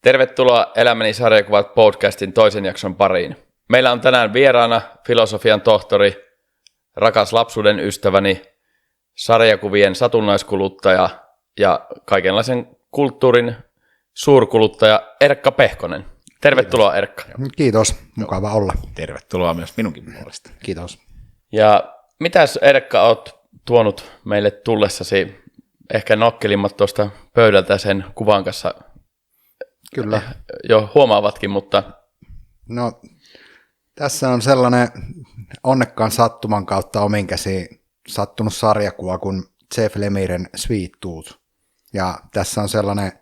Tervetuloa Elämäni sarjakuvat podcastin toisen jakson pariin. Meillä on tänään vieraana filosofian tohtori, rakas lapsuuden ystäväni, sarjakuvien satunnaiskuluttaja ja kaikenlaisen kulttuurin suurkuluttaja Erkka Pehkonen. Tervetuloa. Kiitos. Erkka. Kiitos, mukava olla. Tervetuloa myös minunkin puolesta. Kiitos. Ja mitäs Erkka oot tuonut meille tullessasi? Ehkä nokkelimmat tuosta pöydältä sen kuvan kanssa. Kyllä. Jo huomaavatkin, mutta... No, tässä on sellainen onnekkaan sattuman kautta omin käsiin sattunut sarjakuva kuin Jeff Lemiren Sweet Tooth. Ja tässä on sellainen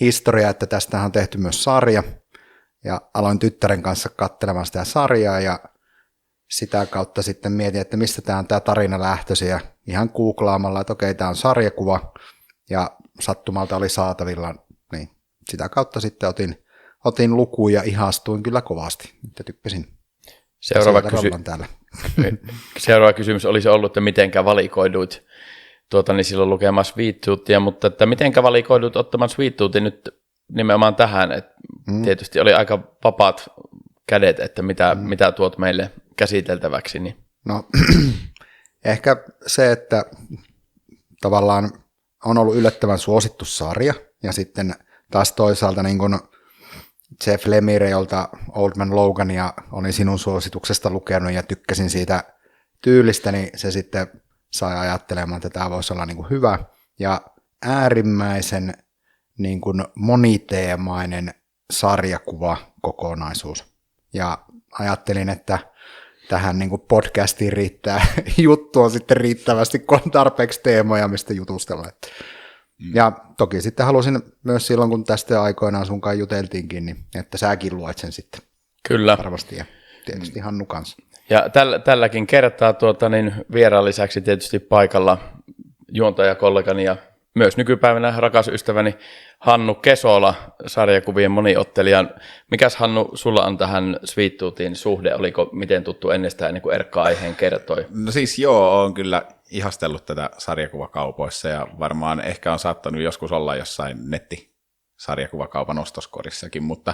historia, että tästä on tehty myös sarja. Ja aloin tyttären kanssa katselemaan sitä sarjaa ja sitä kautta sitten mietin, että mistä tämä tarina lähtöisin. Ja ihan googlaamalla, että okei, tämä on sarjakuva ja sattumalta oli saatavilla, niin sitä kautta sitten otin lukuun ja ihastuin kyllä kovasti, että tykkäsin. Seuraava kysymys olisi ollut, että mitenkä valikoiduit silloin lukemaan Sweet Toothia, mutta että mitenkä valikoidut ottamaan Sweet Toothin nyt nimenomaan tähän, että tietysti oli aika vapaat kädet, että mitä tuot meille käsiteltäväksi. Niin. No ehkä se, että tavallaan on ollut yllättävän suosittu sarja ja sitten taas toisaalta niin kuin Jeff Lemire, jolta Old Man Logania olin sinun suosituksesta lukenut ja tykkäsin siitä tyylistä, niin se sitten sai ajattelemaan, että tämä voisi olla niin kuin hyvä ja äärimmäisen niin kuin moniteemainen sarjakuvakokonaisuus. Ja ajattelin, että tähän niin kuin podcastiin riittää juttua sitten riittävästi, kun on tarpeeksi teemoja, mistä jutustella. Ja toki sitten halusin myös silloin, kun tästä aikoinaan sunkaan juteltiinkin, niin että säkin luet sen sitten. Kyllä. Varmasti ja tietysti Hannu kanssa. Ja tälläkin kertaa vieraan lisäksi tietysti paikalla juontajakollegani ja myös nykypäivänä rakas ystäväni Hannu Kesola, sarjakuvien moniottelija. Mikäs Hannu, sulla on tähän Sweet Toothin suhde? Oliko miten tuttu ennestään, ennen kuin Erkka aiheen kertoi? No siis joo, olen kyllä ihastellut tätä sarjakuvakaupoissa ja varmaan ehkä on saattanut joskus olla jossain nettisarjakuvakaupan ostoskorissakin, mutta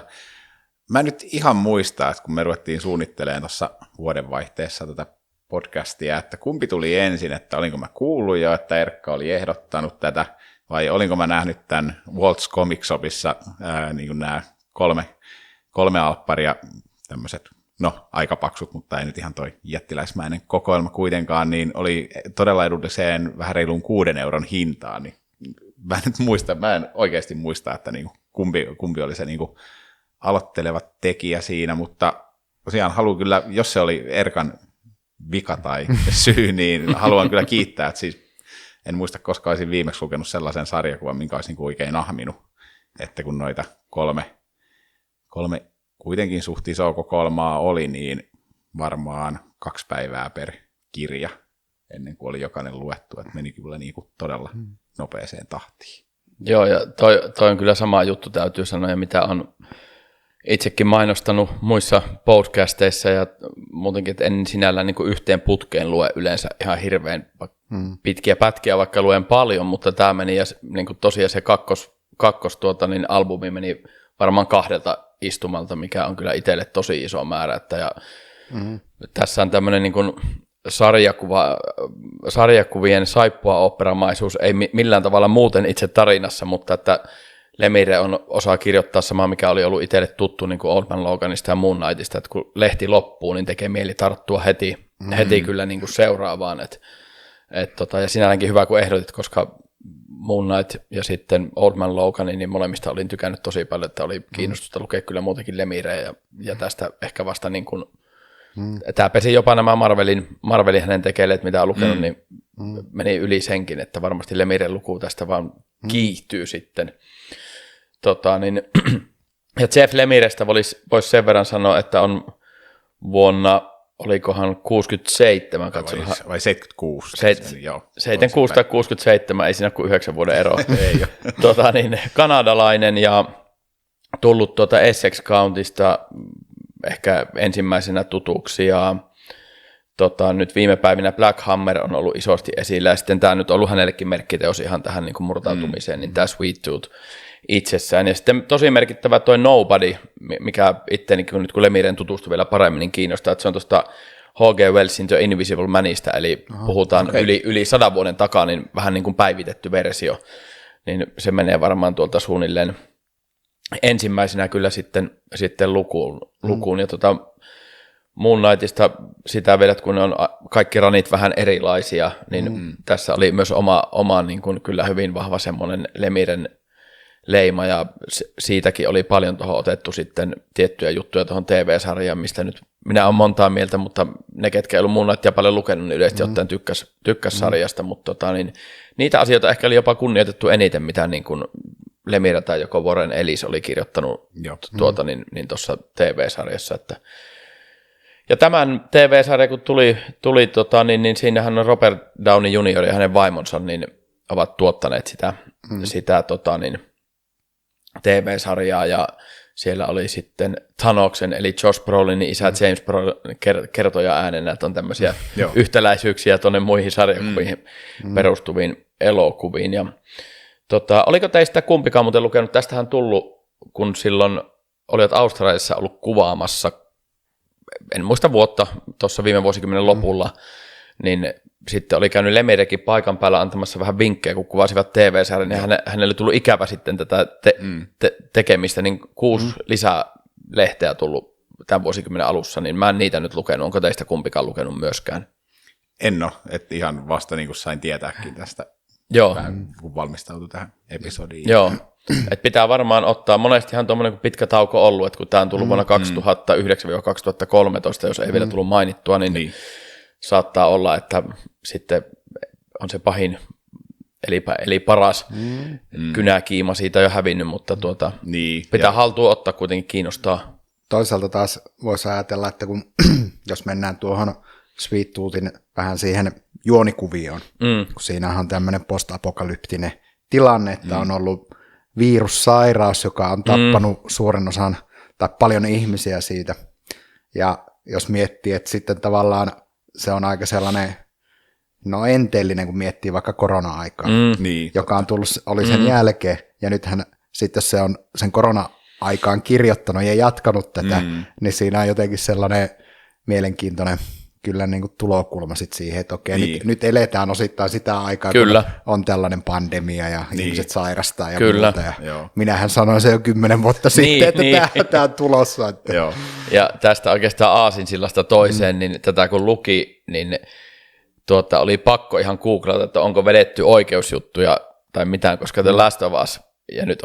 mä en nyt ihan muista, että kun me ruvettiin suunnittelemaan tuossa vuodenvaihteessa tätä podcastia, että kumpi tuli ensin, että olinko mä kuullut jo, että Erkka oli ehdottanut tätä, vai olinko mä nähnyt tämän Walt's Comic Shopissa niin kuin nämä kolme alpparia, tämmöiset, no aika paksut, mutta ei nyt ihan toi jättiläismäinen kokoelma kuitenkaan, niin oli todella edulliseen vähän reilun 6 euron hintaan, niin mä en oikeasti muista, että niin kumpi oli se niin kuin aloitteleva tekijä siinä, mutta tosiaan haluan kyllä, jos se oli Erkan vika tai syy, niin haluan kyllä kiittää, että siis en muista koskaan olisin viimeksi lukenut sellaisen sarjakuvan, minkä olisin oikein ahminut, että kun noita kolme kuitenkin suht isoa kokoelmaa oli, niin varmaan 2 päivää per kirja ennen kuin oli jokainen luettu, että meni kyllä niin kuin todella nopeeseen tahtiin. Joo, ja toi on kyllä sama juttu, täytyy sanoa, ja mitä on itsekin mainostanut muissa podcasteissa ja muutenkin, että en sinällään niin kuin yhteen putkeen lue yleensä ihan hirveän pitkiä pätkiä, vaikka luen paljon, mutta tämä meni, ja niin kuin tosiaan se kakkos albumi meni varmaan 2 istumalta, mikä on kyllä itselle tosi iso määrä, että tässä on tämmöinen niin kuin sarjakuvien saippua-oopperamaisuus, ei millään tavalla muuten itse tarinassa, mutta että Lemire osaa kirjoittaa samaa, mikä oli ollut itselle tuttu niin kuin Old Man Loganista ja Moon Knightista, että kun lehti loppuu, niin tekee mieli tarttua heti kyllä niin kuin seuraavaan. Ja sinälläkin hyvä, kun ehdotit, koska Moon Knight ja sitten Old Man Logan, niin molemmista olin tykännyt tosi paljon, että oli kiinnostusta lukea kyllä muutenkin Lemireä ja tästä ehkä vasta niin kuin, tämä pesi jopa nämä Marvelin hänen tekeleet, mitä on lukenut, niin meni yli senkin, että varmasti Lemiren luku tästä vaan kiihtyy sitten. Ja Jeff Lemirestä voisi sen verran sanoa, että on vuonna, olikohan 67, vai 76? 76 tai 67, ei siinä ole kuin 9 vuoden ero. Ei kanadalainen ja tullut Essex Countysta ehkä ensimmäisenä tutuksi ja nyt viime päivinä Black Hammer on ollut isosti esillä, ja sitten tämä nyt on ollut hänellekin merkkiteos ihan tähän niin kuin murtautumiseen, niin tämä Sweet Tooth. itsessään. Ja sitten tosi merkittävä toi Nobody, mikä itteni nyt kun Lemiren tutustui vielä paremmin, niin kiinnostaa, että se on tuosta H.G. Wellsin The Invisible Manista, eli puhutaan yli 100 vuoden takaa, niin vähän niin kuin päivitetty versio, niin se menee varmaan tuolta suunnilleen ensimmäisenä kyllä sitten lukuun. Ja Moon Knightista sitä vielä, kun ne on kaikki ranit vähän erilaisia, niin tässä oli myös oma niin kuin kyllä hyvin vahva semmoinen Lemiren leima, ja siitäkin oli paljon tuohon otettu sitten tiettyjä juttuja tuohon TV-sarjaan, mistä nyt minä olen montaa mieltä, mutta ne, ketkä ei ollut Moon Knightia paljon lukenut, niin yleisesti ottaen tykkäs sarjasta, mutta niin, niitä asioita ehkä oli jopa kunnioitettu eniten, mitä niin kuin Lemire tai joko Warren Ellis oli kirjoittanut niin tuossa TV-sarjassa, että ja tämän TV-sarja, kun tuli niin siinähän on Robert Downey Jr. ja hänen vaimonsa niin ovat tuottaneet sitä TV-sarjaa, ja siellä oli sitten Thanoksen, eli Josh Brolinin isä James Brolin kertoja äänenä, että on tämmöisiä yhtäläisyyksiä tuonne muihin sarjakuviin perustuviin elokuviin. Ja oliko teistä kumpikaan muuten lukenut, tästähän tullut, kun silloin olit Australiassa ollut kuvaamassa, en muista vuotta, tuossa viime vuosikymmenen lopulla, niin sitten oli käynyt Lemirekin paikan päällä antamassa vähän vinkkejä, kun kuvasivat TV-sarjan, niin hänelle tullut ikävä sitten tätä tekemistä, niin 6 lisää lehteä tullut tämän vuosikymmenen alussa, niin mä en niitä nyt lukenut. Onko teistä kumpikaan lukenut myöskään? En ole, että ihan vasta niin kuin sain tietääkin tästä, kun valmistautui tähän episodiin. Joo, että pitää varmaan ottaa, monestihan tuommoinen pitkä tauko ollut, että kun tämä on tullut vuonna 2009-2013, jos ei vielä tullut mainittua, niin saattaa olla, että sitten on se pahin, eli paras kynäkiima siitä jo hävinnyt, mutta pitää haltuun ottaa, kuitenkin kiinnostaa. Toisaalta taas voisi ajatella, että kun jos mennään tuohon Sweet Toothin vähän siihen juonikuvioon, kun siinähän on tämmöinen post-apokalyptinen tilanne, että on ollut virussairaus, joka on tappanut suuren osan tai paljon ihmisiä siitä, ja jos miettii, että sitten tavallaan se on aika sellainen, enteellinen, kun miettii vaikka korona-aikaa, joka on tullut, oli sen jälkeen, ja nythän sitten se on sen korona-aikaan kirjoittanut ja jatkanut tätä, niin siinä on jotenkin sellainen mielenkiintoinen kyllä niin kuin tulokulma sitten siihen, että okei, nyt eletään osittain sitä aikaa, kyllä, kun on tällainen pandemia ja ihmiset sairastaa ja muuta. Ja minähän sanoin se jo 10 vuotta sitten, että tämä on tulossa. Että. Ja tästä oikeastaan aasinsillasta toiseen, niin tätä kun luki, niin oli pakko ihan googlata, että onko vedetty oikeusjuttuja tai mitään, koska The Last of Us, ja nyt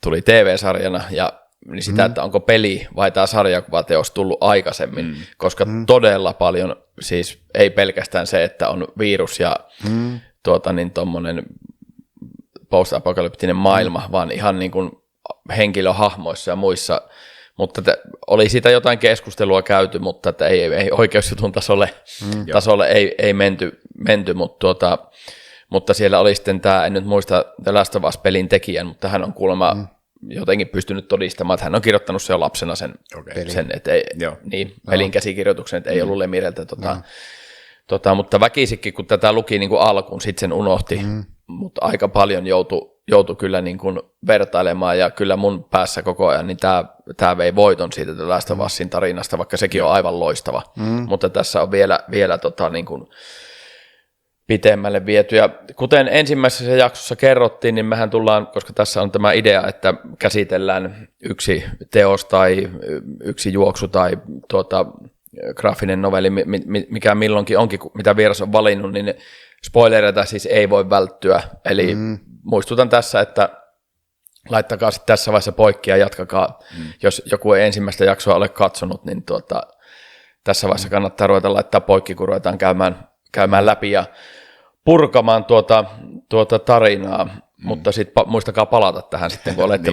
tuli TV-sarjana, ja niin sitä, että onko peli vai tämä sarjakuvateos tullut aikaisemmin, koska todella paljon, siis ei pelkästään se, että on virus ja tuommoinen post-apokalyptinen maailma, vaan ihan niin kuin henkilöhahmoissa ja muissa, mutta oli siitä jotain keskustelua käyty, mutta että ei oikeusjutun tasolle ei menty, mutta siellä oli sitten tämä, en nyt muista The Last of Us-pelin tekijän, mutta hän on kuulemma jotenkin pystynyt todistamaan, että hän on kirjoittanut se jo lapsena sen että pelin käsikirjoituksen, että ei ollut Lemireltä. Mutta väkisikin, kun tätä luki niin kuin alkuun, sitten sen unohti, mutta aika paljon joutui kyllä niin kuin vertailemaan, ja kyllä mun päässä koko ajan niin tämä vei voiton siitä The Last of Usin tarinasta, vaikka sekin on aivan loistava, mutta tässä on vielä niin kuin pitemmälle viety. Ja kuten ensimmäisessä jaksossa kerrottiin, niin mehän tullaan, koska tässä on tämä idea, että käsitellään yksi teos tai yksi juoksu tai graafinen novelli, mikä milloinkin onkin, mitä vieras on valinnut, niin spoilereita siis ei voi välttyä. Eli muistutan tässä, että laittakaa sitten tässä vaiheessa poikki ja jatkakaa. Jos joku ei ensimmäistä jaksoa ole katsonut, niin tässä vaiheessa kannattaa ruveta laittaa poikki, kun ruvetaan käymään läpi ja purkamaan tuota tarinaa, mutta sitten muistakaa palata tähän sitten, kun olette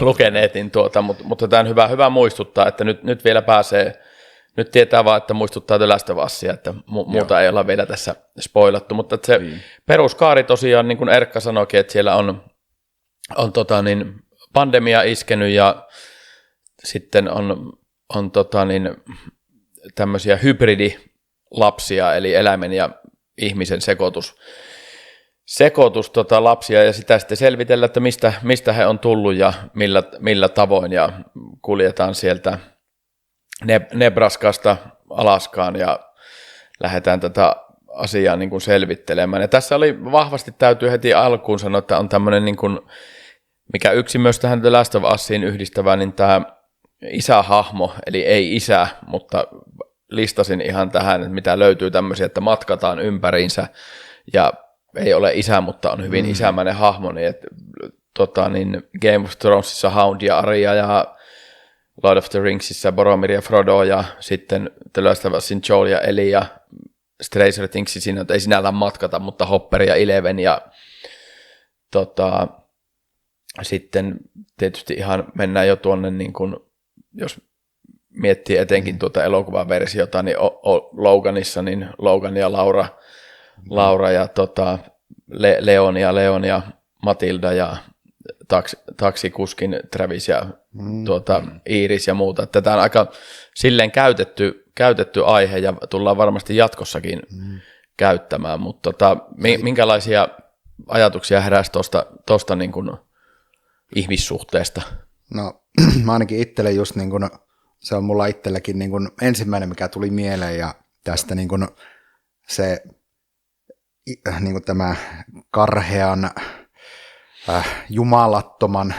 lukeneet niin mutta tämä on hyvä muistuttaa, että nyt vielä pääsee, nyt tietää vaan, että muistuttaa The Last of Usia, että muuta ei olla vielä tässä spoilattu, mutta että se peruskaari tosiaan, niin kuin Erkka sanoikin, että siellä on pandemia iskenyt ja sitten on tämmöisiä hybridilapsia, eli eläimen ja ihmisen sekoitus lapsia ja sitä sitten selvitellä, että mistä he on tullut ja millä tavoin ja kuljetaan sieltä Nebraskasta Alaskaan ja lähdetään tätä asiaa niin kuin selvittelemään. Ja tässä oli vahvasti, täytyy heti alkuun sanoa, että on tämmöinen, niin kuin, mikä yksi myös tähän The Last of Usiin yhdistävä, niin tämä isähahmo, eli ei isä, mutta listasin ihan tähän, että mitä löytyy tämmöisiä, että matkataan ympäriinsä ja ei ole isä, mutta on hyvin isämäinen hahmo, niin, että, niin Game of Thronesissa Hound ja Arya ja Lord of the Ringsissa Boromir ja Frodo ja sitten The Last of Usin Joel ja Ellie ja Stranger Thingsin siinä, ei sinällään matkata, mutta Hopper ja Eleven ja sitten tietysti ihan mennään jo tuonne, niin kun, jos miettii etenkin tuota elokuvaversiota, niin Loganissa, niin Logan ja Laura ja Leon ja Matilda ja taksikuskin Travis ja Iris ja muuta. Tämä on aika silleen käytetty aihe ja tullaan varmasti jatkossakin käyttämään, mutta minkälaisia ajatuksia heräsi tuosta niin kuin ihmissuhteesta? No mä ainakin itselle just niin kuin, se on mulla itselläkin niin kuin ensimmäinen, mikä tuli mieleen ja tästä niin kuin se niin kuin tämä karhean jumalattoman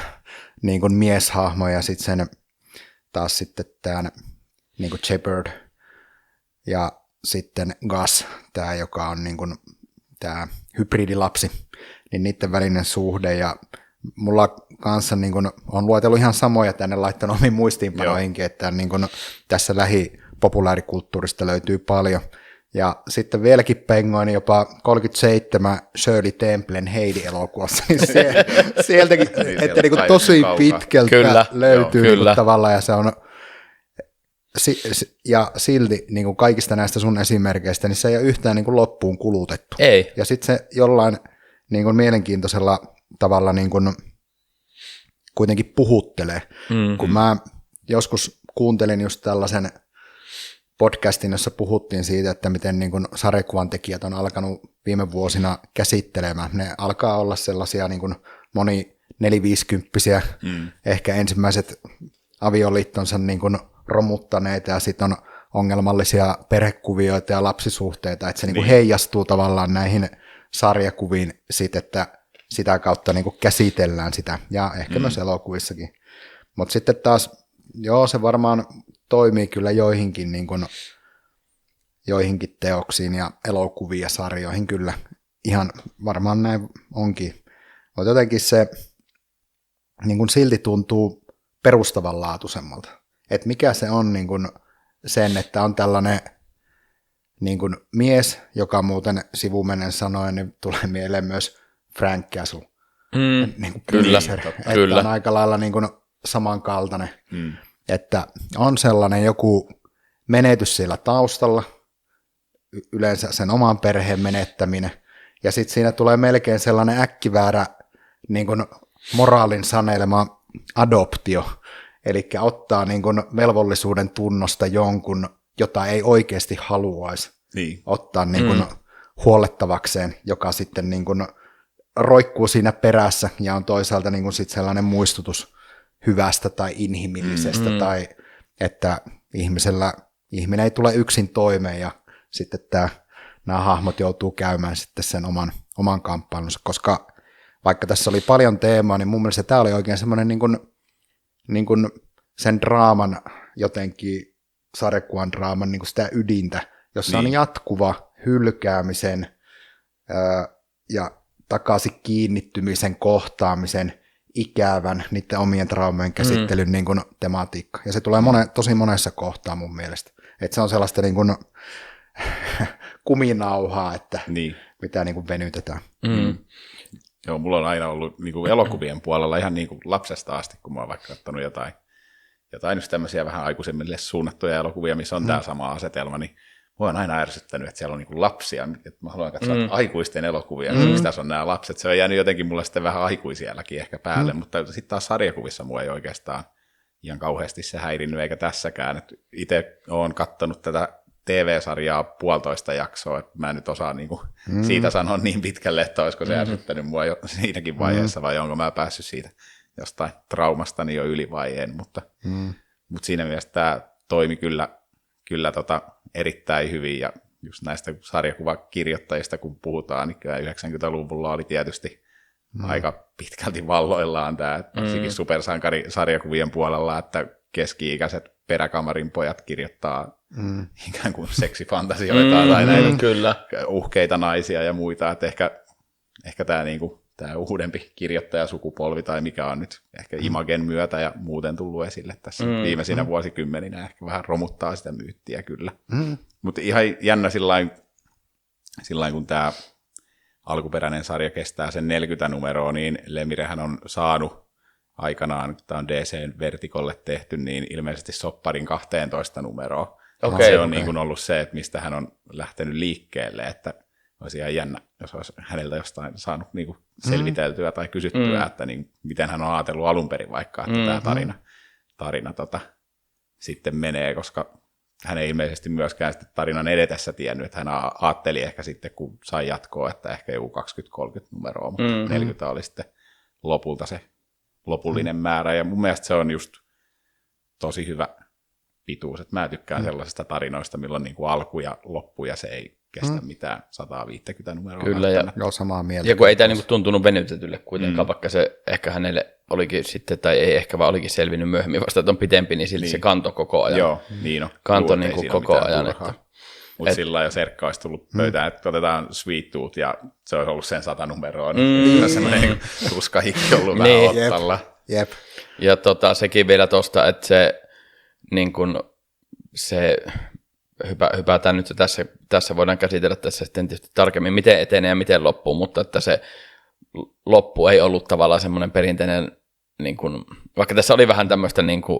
niin kuin mieshahmo ja sitten sen taas sitten tämän niin kuin Shepard ja sitten Gus, tämä joka on niin kuin tämä hybridilapsi, niin niiden välinen suhde ja mulla kanssa niin kuin on luetellut ihan samoja tänne laittanut omiin muistiinpanoihinkin, että niin kuin tässä lähipopulaarikulttuurista löytyy paljon. Ja sitten vieläkin pengoin jopa 37 Shirley Templen Heidi-elokuvassa, niin sieltäkin, että niin kuin tosi pitkältä löytyy niin kuin tavallaan, ja se on, ja silti niin kuin kaikista näistä sun esimerkkeistä, niin se ei ole yhtään niin kuin loppuun kulutettu. Ei. Ja sitten se jollain niin kuin mielenkiintoisella tavalla niin kuin kuitenkin puhuttelee, kun mä joskus kuuntelin just tällaisen podcastin, jossa puhuttiin siitä, että miten niin kuin sarjakuvan tekijät on alkanut viime vuosina käsittelemään. Ne alkaa olla sellaisia niin kuin moni 4-50-vuotiaita, ehkä ensimmäiset avioliittonsa niin kuin romuttaneita ja sitten on ongelmallisia perhekuvioita ja lapsisuhteita, että se niin kuin heijastuu tavallaan näihin sarjakuviin sit, että sitä kautta niin kuin käsitellään sitä ja ehkä myös elokuvissakin. Mutta sitten taas, joo, se varmaan toimii kyllä joihinkin, niin kuin, joihinkin teoksiin ja elokuviin ja sarjoihin kyllä. Ihan varmaan näin onkin. Mutta jotenkin se niin kuin silti tuntuu perustavanlaatuisemmalta. Että mikä se on niin kuin sen, että on tällainen niin kuin mies, joka muuten sivumennen sanoen, niin tulee mieleen myös Frank Castle. Niin kuin kyllä, että on aika lailla niin kuin samankaltainen. Että on sellainen joku menetys siellä taustalla, yleensä sen oman perheen menettäminen, ja sitten siinä tulee melkein sellainen äkkiväärä niin kuin moraalin sanelema adoptio, eli ottaa niin kuin velvollisuuden tunnosta jonkun, jota ei oikeasti haluaisi ottaa niin kuin huollettavakseen, joka sitten niin kuin roikkuu siinä perässä ja on toisaalta niin kuin sit sellainen muistutus hyvästä tai inhimillisestä tai että ihminen ei tule yksin toimeen ja sitten nämä hahmot joutuu käymään sitten sen oman kamppailunsa, koska vaikka tässä oli paljon teemaa, niin mun mielestä tämä oli oikein semmoinen niin kuin sen draaman jotenkin, sarjakuvan draaman niin kuin sitä ydintä, jossa on jatkuva hylkäämisen ja takaisin kiinnittymisen, kohtaamisen, ikävän, niiden omien traumojen käsittelyn niin kuin tematiikka. Ja se tulee tosi monessa kohtaa mun mielestä. Että se on sellaista niin kuin kuminauhaa, että mitä niin kuin venytetään. Joo, mulla on aina ollut niin kuin elokuvien puolella ihan niin kuin lapsesta asti, kun mä oon vaikka katsonut jotain just tämmöisiä vähän aikuisemmille suunnattuja elokuvia, missä on tämä sama asetelma, niin mua on aina ärsyttänyt, että siellä on niin lapsia, että mä haluan katsoa aikuisten elokuvia, miksi tässä on nämä lapset. Se on jäänyt jotenkin mulle sitten vähän aikuisielläkin ehkä päälle, mutta sitten taas sarjakuvissa mua ei oikeastaan ihan kauheasti se häirinnyt, eikä tässäkään. Itse olen katsonut tätä TV-sarjaa 1,5 jaksoa, että mä en nyt osaa niinku siitä sanoa niin pitkälle, että olisiko se ärsyttänyt mua jo siinäkin vaiheessa, vai onko mä päässyt siitä jostain traumastani jo ylivaiheen, mutta siinä mielessä tämä toimi kyllä erittäin hyvin, ja just näistä sarjakuvakirjoittajista kun puhutaan, niin kyllä 90-luvulla oli tietysti aika pitkälti valloillaan tämä, varsinkin supersankarisarjakuvien puolella, että keski-ikäiset peräkamarin pojat kirjoittaa ikään kuin seksifantasioita tai näitä uhkeita naisia ja muita, että ehkä tämä niinku, tämä uudempi kirjoittajasukupolvi tai mikä on nyt ehkä Imagen myötä ja muuten tullut esille tässä viimeisinä vuosikymmeninä, ehkä vähän romuttaa sitä myyttiä kyllä. Mutta ihan jännä sillain kun tämä alkuperäinen sarja kestää sen 40 numeroa, niin Lemirehän on saanut aikanaan, kun tämä on DC:n Vertigolle tehty, niin ilmeisesti sopparin 12 numeroa. Se on niin kuin ollut se, että mistä hän on lähtenyt liikkeelle, että olisi ihan jännä, jos olisi häneltä jostain saanut niin kuin selviteltyä tai kysyttyä, että niin, miten hän on ajatellut alun perin vaikka, että tämä tarina sitten menee, koska hän ei ilmeisesti myöskään tarinan edetessä tiennyt, että hän ajatteli ehkä sitten, kun sai jatkoa, että ehkä joku 20-30 numeroa, mutta 40 oli sitten lopulta se lopullinen määrä, ja mun mielestä se on just tosi hyvä pituus, että mä tykkään sellaisista tarinoista, milloin niin kuin alku ja loppu, ja se ei kestä mitään 150 numeroa. Kyllä, ja samaa mieltä. Ja kun ei tämä niin kuin tuntunut venytetylle kuitenkaan, vaikka se ehkä hänelle olikin sitten, tai ei ehkä vaan olikin selvinnyt myöhemmin vasta, että on pitempi, niin silti se kanto koko ajan. Joo, niin on. Kanto niin kuin koko ajan. Mutta sillä lailla, jos Erkka olisi tullut pöytään, että otetaan Sweet Tooth, ja se olisi ollut sen 100 numeroa, niin on semmoinen tuskahikki ollut vähän ottalla. Jep. Ja sekin vielä tuosta, että se hypätään nyt tässä voidaan käsitellä tässä sitten tietysti tarkemmin, miten etenee ja miten loppuu, mutta että se loppu ei ollut tavallaan semmoinen perinteinen, niin kuin, vaikka tässä oli vähän tämmöistä niin kuin,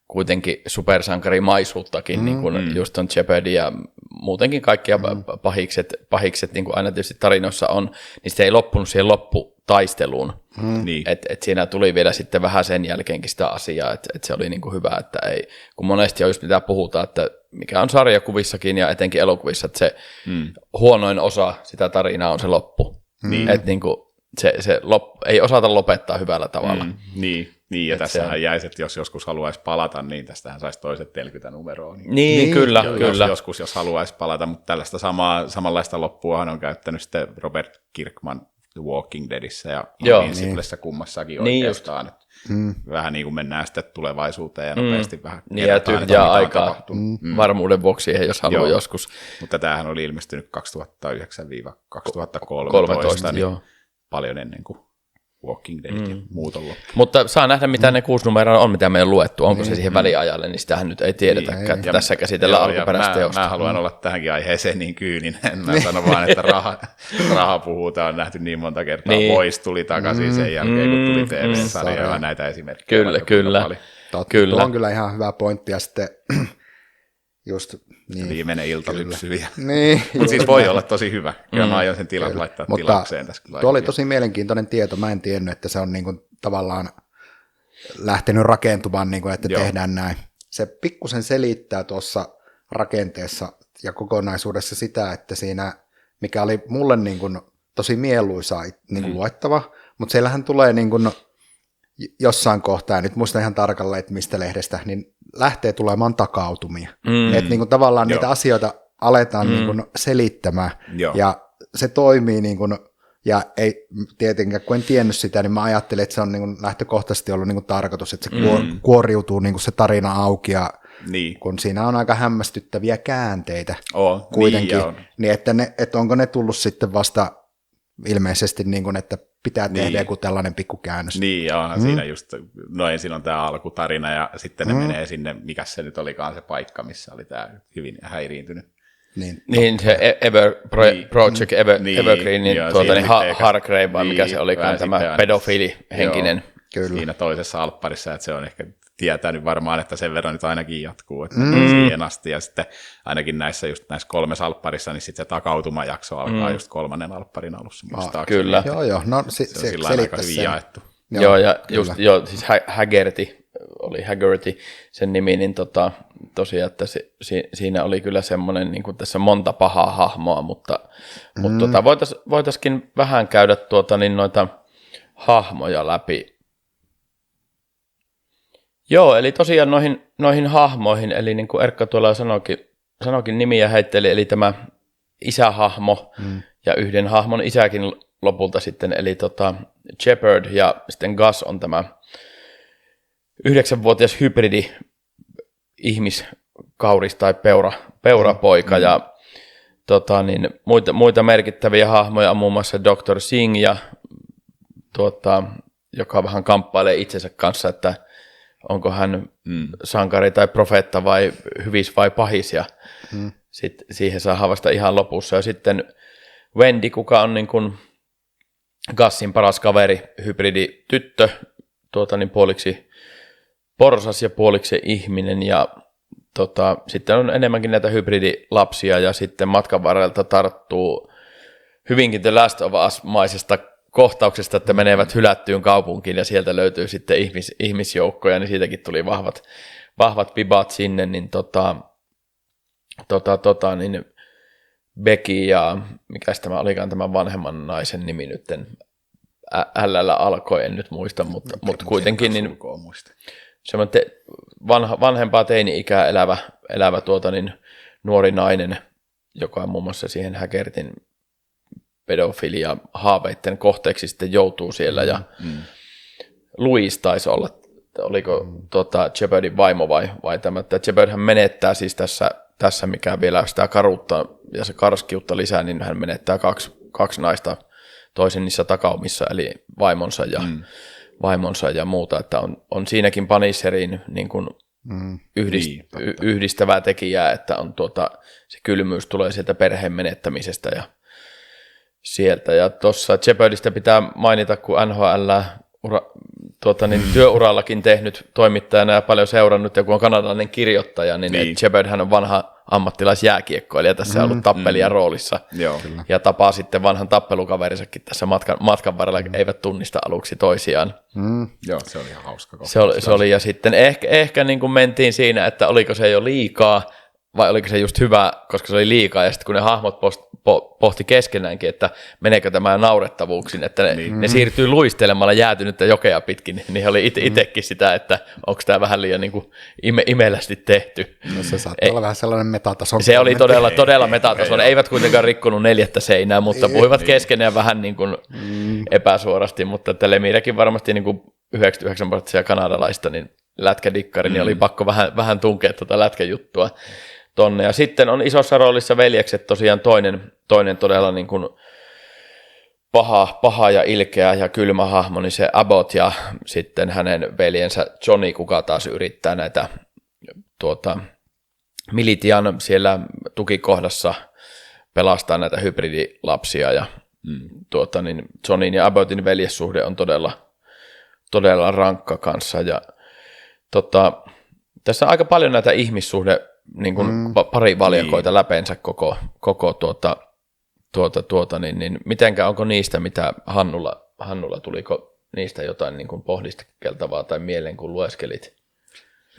kuitenkin supersankarimaisuuttakin, niin kuin just on Jeopardy ja muutenkin kaikkia pahikset niin kuin aina tietysti tarinoissa on, niin se ei loppunut siihen lopputaisteluun. Niin. Et siinä tuli vielä sitten vähän sen jälkeenkin sitä asiaa, että se oli niin kuin hyvä, että ei, kun monesti on just mitä puhutaan, että mikä on sarjakuvissakin ja etenkin elokuvissa, että se huonoin osa sitä tarinaa on se loppu. Että niin kuin ei osata lopettaa hyvällä tavalla. Niin, ja tässähän jäisi, että jos joskus haluaisi palata, niin tästähän saisi toiset 40 numeroa. Niin, kyllä. Jos haluaisi palata, mutta tällaista samanlaista loppuahan on käyttänyt sitten Robert Kirkman The Walking Deadissä ja Invinciblessä kummassakin oikeastaan. Vähän niin kuin mennään sitten tulevaisuuteen ja nopeasti vähän niin ja tyhjää aikaa varmuuden vuoksi, jos haluaa joskus. Mutta tämähän oli ilmestynyt 2009-2013, niin paljon ennen kuin Walking Dead ja muut on loppu. Mutta saa nähdä, mitä ne 6 numeroa on, mitä me on luettu. Onko se siihen väliajalle, niin sitähän nyt ei tiedetäkään. Tässä käsitellään alkuperäistä teosta. Mä haluan olla tähänkin aiheeseen niin kyyninen. Mä sanon vaan, että raha puhuu. Tämä on nähty niin monta kertaa. Voice tuli takaisin sen jälkeen, kun tuli TV-sarja ja näitä esimerkkejä. Kyllä. Tuo on kyllä ihan hyvä pointti. Ja sitten just viimeinen iltalypsy. Niin. Mutta siis voi olla tosi hyvä. Kyllä mä aion sen tilat laittaa tilaukseen tässä. Tuo oli tosi mielenkiintoinen tieto. Mä en tiennyt, että se on niin kuin tavallaan lähtenyt rakentumaan, niin kuin, että tehdään näin. Se pikkusen selittää tuossa rakenteessa ja kokonaisuudessa sitä, että siinä, mikä oli mulle niin kuin tosi mieluisaa niin kuin luettava, mutta siellähän tulee niin kuin jossain kohtaa, ja nyt muistan ihan tarkalleen, että mistä lehdestä, niin lähtee tulemaan takautumia. Että niin kuin tavallaan niitä asioita aletaan niin kuin selittämään, ja se toimii, niin kuin, ja ei tietenkään, kun en tiennyt sitä, niin mä ajattelin, että se on niin kuin lähtökohtaisesti ollut niin kuin tarkoitus, että se kuoriutuu niin kuin se tarina auki, ja kun siinä on aika hämmästyttäviä käänteitä kuitenkin, niin että onko ne tullut sitten vasta ilmeisesti, niin kuin, että pitää tehdä joku tällainen pikkukäännös. Niin, ja siinä just, ensin on tämä alkutarina, ja sitten ne menee sinne, mikä se nyt olikaan se paikka, missä oli tämä hyvin häiriintynyt. Niin se Project Evergreen, niin Hargrave, vai mikä se olikaan, tämä pedofiilihenkinen. Kyllä. Siinä toisessa alpparissa, että se on ehkä tietänyt varmaan, että sen verran nyt ainakin jatkuu, että siihen asti, ja sitten ainakin näissä 3 alpparissa, niin sitten se takautumajakso alkaa just 3. alpparin alussa, muistaakseni. Kyllä. Joo, no se on aika hyvin jaettu. Joo, ja just siis Haggerty, oli Haggerty sen nimi, niin tosiaan, että siinä oli kyllä semmoinen, niin kuin tässä monta pahaa hahmoa, mutta voitaisiin vähän käydä noita hahmoja läpi. Joo, eli tosiaan noihin hahmoihin, eli niin kuin Erkka tuolla sanoikin nimiä heitteli, eli tämä isähahmo ja yhden hahmon isäkin lopulta sitten, eli Shepard ja sitten Gus on tämä 9-vuotias hybridi ihmiskauris tai peurapoika ja muita merkittäviä hahmoja on muun muassa Dr. Singh ja joka vähän kamppailee itsensä kanssa, että onko hän sankari tai profeetta vai hyvis vai pahis ja sitten siihen saa vasta ihan lopussa. Ja sitten Wendy, kuka on niin kuin Gusin paras kaveri, hybridi tyttö, puoliksi porsas ja puoliksi ihminen ja sitten on enemmänkin näitä hybridilapsia ja sitten matkan varrelta tarttuu hyvinkin The Last of Us-maisesta kohtauksesta, että menevät hylättyyn kaupunkiin ja sieltä löytyy sitten ihmisjoukkoja, niin siitäkin tuli vahvat vibat sinne, niin niin Becky ja mikäs tämä olikaan tämän vanhemman naisen nimi nytten L:llä alkoi, en nyt muista, mutta kuitenkin niin semmoinen vanhempaa teini-ikää elävä niin nuori nainen, joka muun muassa siihen Haggertin pedofilia haaveitten kohteeksi sitten joutuu siellä ja Louise taisi olla, oliko Shepardin vaimo vai tämä, että Shepard menettää siis tässä mikä vielä sitä karuutta ja se karskiutta lisää, niin hän menettää kaksi naista toisen niissä takaumissa, eli vaimonsa ja muuta, että on siinäkin Punisherin niin kuin yhdistävää tekijää, että on se kylmyys tulee sieltä perheen menettämisestä ja sieltä. Ja tuossa Shepardista pitää mainita, kun NHL työurallakin tehnyt toimittajana ja paljon seurannut, ja kun on kanadalainen kirjoittaja, niin Shepard hän on vanha ammattilaisjääkiekkoilija, tässä on ollut tappelija roolissa. Joo. Ja tapaa sitten vanhan tappelukaverisakin tässä matkan varrella, eivät tunnista aluksi toisiaan. Joo, se oli ihan hauska. Se oli, ja sitten ehkä niin kuin mentiin siinä, että oliko se jo liikaa, vai oliko se just hyvä, koska se oli liikaa, ja sitten kun ne hahmot pohti keskenäänkin, että meneekö tämä naurettavuuksiin, että ne siirtyy luistelemalla jäätynyttä jokea pitkin, niin he oli itsekin sitä, että onko tämä vähän liian niin kuin imelästi tehty. No se saattaa olla vähän sellainen metatason. Se oli todella metatason. Eivät kuitenkaan rikkonut 4 seinää, mutta puhuivat keskenään vähän niin kuin epäsuorasti, mutta että Lemirekin varmasti niin kuin 99% kanadalaista, niin lätkädikkari, niin oli pakko vähän tunkea tuota lätkäjuttua tonne. Ja sitten on isossa roolissa veljekset tosiaan toinen todella niin kuin paha ja ilkeä ja kylmä hahmo, niin se Abbott ja sitten hänen veljensä Johnny, kuka taas yrittää näitä Militian siellä tukikohdassa pelastaa näitä hybridilapsia ja niin Johnnyn ja Abbottin veljessuhde on todella rankka kanssa ja tässä on aika paljon näitä ihmissuhde niin kuin pari valjakoita läpeensä koko niin mitenkä onko niistä mitä Hannulla tuliko niistä jotain niin kuin pohdiskeltavaa tai mieleen kun lueskelit?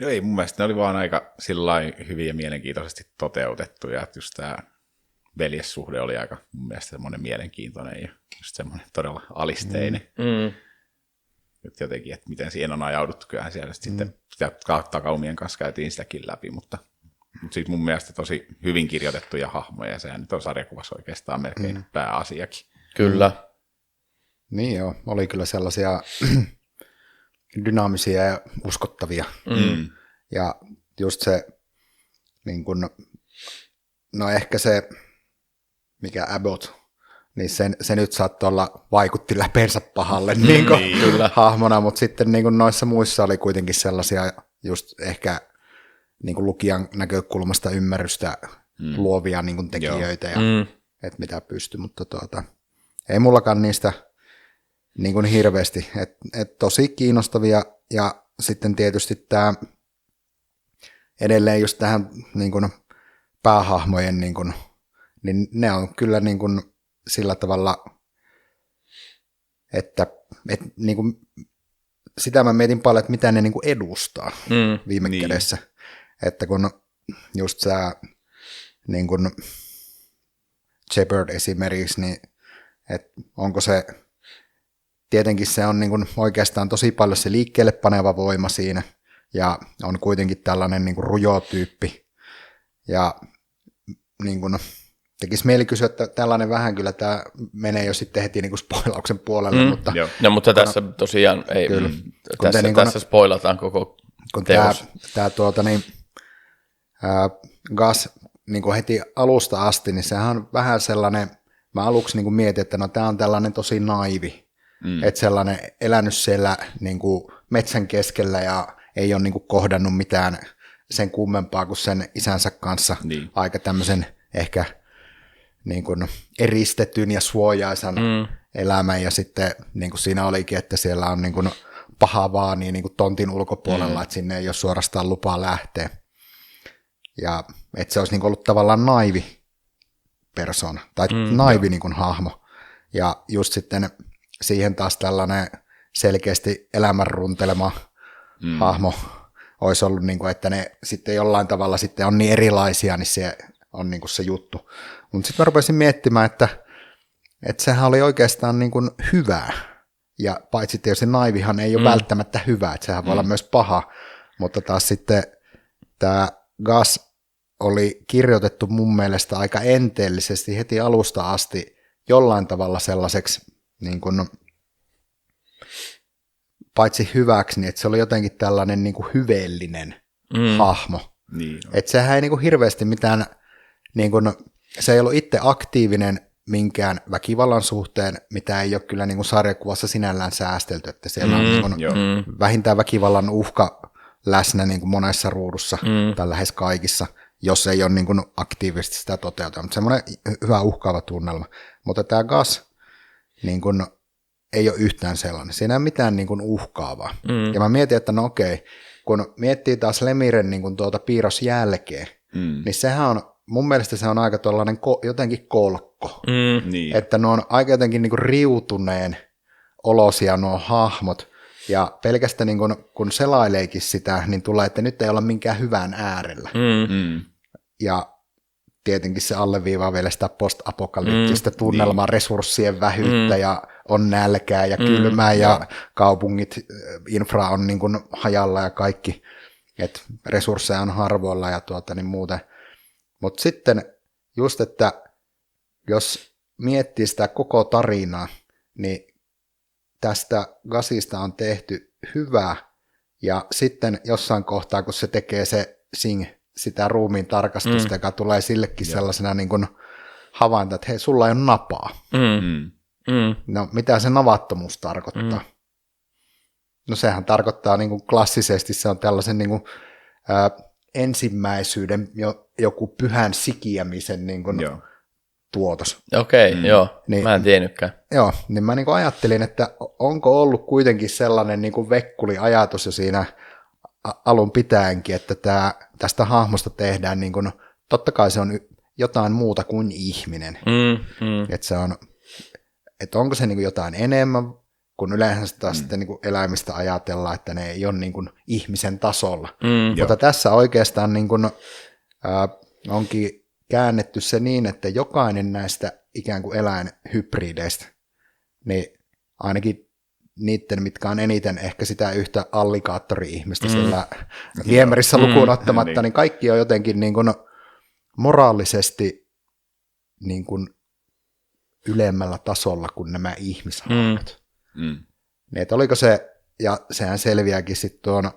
No ei, mun mielestä ne oli vaan aika sillain hyvin ja mielenkiintoisesti toteutettuja, että just tämä veljessuhde oli aika mun mielestä semmoinen mielenkiintoinen ja just semmoinen todella alisteinen. Nyt jotenkin, että miten siihen on ajauduttu, kyllähän siellä sitten sitä takaumien kanssa käytiin sitäkin läpi, mutta siitä mun mielestä tosi hyvin kirjoitettuja hahmoja, ja sehän nyt on sarjakuvassa oikeastaan melkein pääasiakin. Kyllä. Niin joo, oli kyllä sellaisia dynaamisia ja uskottavia. Ja just se, niin kun, no ehkä se, mikä Abbott, niin se nyt saattoi olla, vaikutti läpeensä pahalle niin hahmona, mutta sitten niin noissa muissa oli kuitenkin sellaisia just ehkä niin lukijan näkökulmasta ymmärrystä luovia niin tekijöitä ja että mitä pystyi, mutta ei mullakaan niistä niin hirveästi, että tosi kiinnostavia ja sitten tietysti tämä edelleen just tähän niin päähahmojen, niin ne on kyllä niin sillä tavalla, että niin kuin, sitä mä mietin paljon, että mitä ne niin kuin edustaa viime kädessä. Että kun just sä niin kuin Shepard esimerkiksi, niin että onko se, tietenkin se on niin kuin oikeastaan tosi paljon se liikkeelle paneva voima siinä, ja on kuitenkin tällainen niin kuin rujo tyyppi, ja niin kuin tekisi mieli kysyä, että tällainen vähän kyllä tämä menee jo sitten heti niin kuin spoilauksen puolelle, mutta... No, mutta tässä tosiaan ei, kyllä, tässä spoilataan koko teos. Tämä Gus niin kuin heti alusta asti, niin sehän on vähän sellainen, mä aluksi niin kuin mietin, että no tämä on tällainen tosi naivi, että sellainen elänyt siellä niin kuin metsän keskellä ja ei ole niin kuin kohdannut mitään sen kummempaa kuin sen isänsä kanssa aika tämmöisen ehkä niin kuin eristetyn ja suojaisan elämän, ja sitten niin kuin siinä olikin, että siellä on niin kuin paha vaani niin kuin tontin ulkopuolella, että sinne ei ole suorastaan lupaa lähteä. Ja että se olisi niin kuin ollut tavallaan naivi persona, tai naivi niin kuin hahmo. Ja just sitten siihen taas tällainen selkeästi elämän runtelema hahmo olisi ollut, niin kuin, että ne sitten jollain tavalla sitten on niin erilaisia, niin se on niin kuin se juttu. Mutta sitten mä rupesin miettimään, että sehän oli oikeastaan niin kuin hyvää. Ja paitsi tietysti naivihan ei ole välttämättä hyvä, että sehän voi olla myös paha. Mutta taas sitten tämä Gus oli kirjoitettu mun mielestä aika enteellisesti heti alusta asti jollain tavalla sellaiseksi niin kuin, paitsi hyväksi, niin että se oli jotenkin tällainen niin kuin hyveellinen hahmo. Niin, että sehän ei niin kuin hirveästi mitään, niin kuin, se ei ollut itse aktiivinen minkään väkivallan suhteen, mitä ei ole kyllä niin kuin sarjakuvassa sinällään säästelty, että siellä on niin kuin vähintään väkivallan uhka läsnä niin kuin monessa ruudussa tai lähes kaikissa, jos ei ole niin kuin aktiivisesti sitä toteuta, mutta semmoinen hyvä uhkaava tunnelma. Mutta tämä Gus niin kuin ei ole yhtään sellainen. Siinä ei ole mitään niin kuin uhkaavaa. Ja mä mietin, että no okei, kun miettii taas Lemiren niin kuin piirros jälkeen, niin sehän on, mun mielestä se on aika tuollainen jotenkin kolkko. Niin. Että ne on aika jotenkin niin kuin riutuneen olosia nuo hahmot, ja pelkästään niin kun selaileekin sitä, niin tulee, että nyt ei olla minkään hyvän äärellä. Ja tietenkin se alleviivaa vielä sitä post-apokalyptista tunnelmaa, resurssien vähyyttä ja on nälkää ja kylmää ja kaupungit, infra on niin kuin hajalla ja kaikki, että resursseja on harvoilla ja niin muuten. Mutta sitten just, että jos miettii sitä koko tarinaa, niin tästä Gusista on tehty hyvä, ja sitten jossain kohtaa, kun se tekee se sitä ruumiin tarkastusta, joka tulee sillekin sellaisena niin kuin havainta, että hei, sulla ei ole napaa. No, mitä se navattomuus tarkoittaa? No, sehän tarkoittaa niin kuin klassisesti, se on tällaisen niin kuin, ensimmäisyyden joku pyhän sikiämisen niin kuin tuotos. Okei, joo, niin, mä en tiennytkään. Joo, niin mä niin kuin ajattelin, että onko ollut kuitenkin sellainen niin kuin vekkuli ajatus jo siinä alun pitäenkin, että tästä hahmosta tehdään, niin kuin, totta kai se on jotain muuta kuin ihminen. Että se on, että onko se niin kuin jotain enemmän, kun yleensä taas sitten niin kuin eläimistä ajatellaan, että ne ei ole niin kuin ihmisen tasolla. Mutta tässä oikeastaan niin kuin, onkin käännetty se niin, että jokainen näistä ikään kuin eläinhybrideistä, niin ainakin niiden, mitkä on eniten ehkä sitä yhtä alligaattori-ihmistä siellä viemärissä lukuun ottamatta, niin kaikki on jotenkin niin kuin moraalisesti niin kuin ylemmällä tasolla kuin nämä ihmishahmot. Niin, että oliko se, ja sehän selviääkin sitten tuon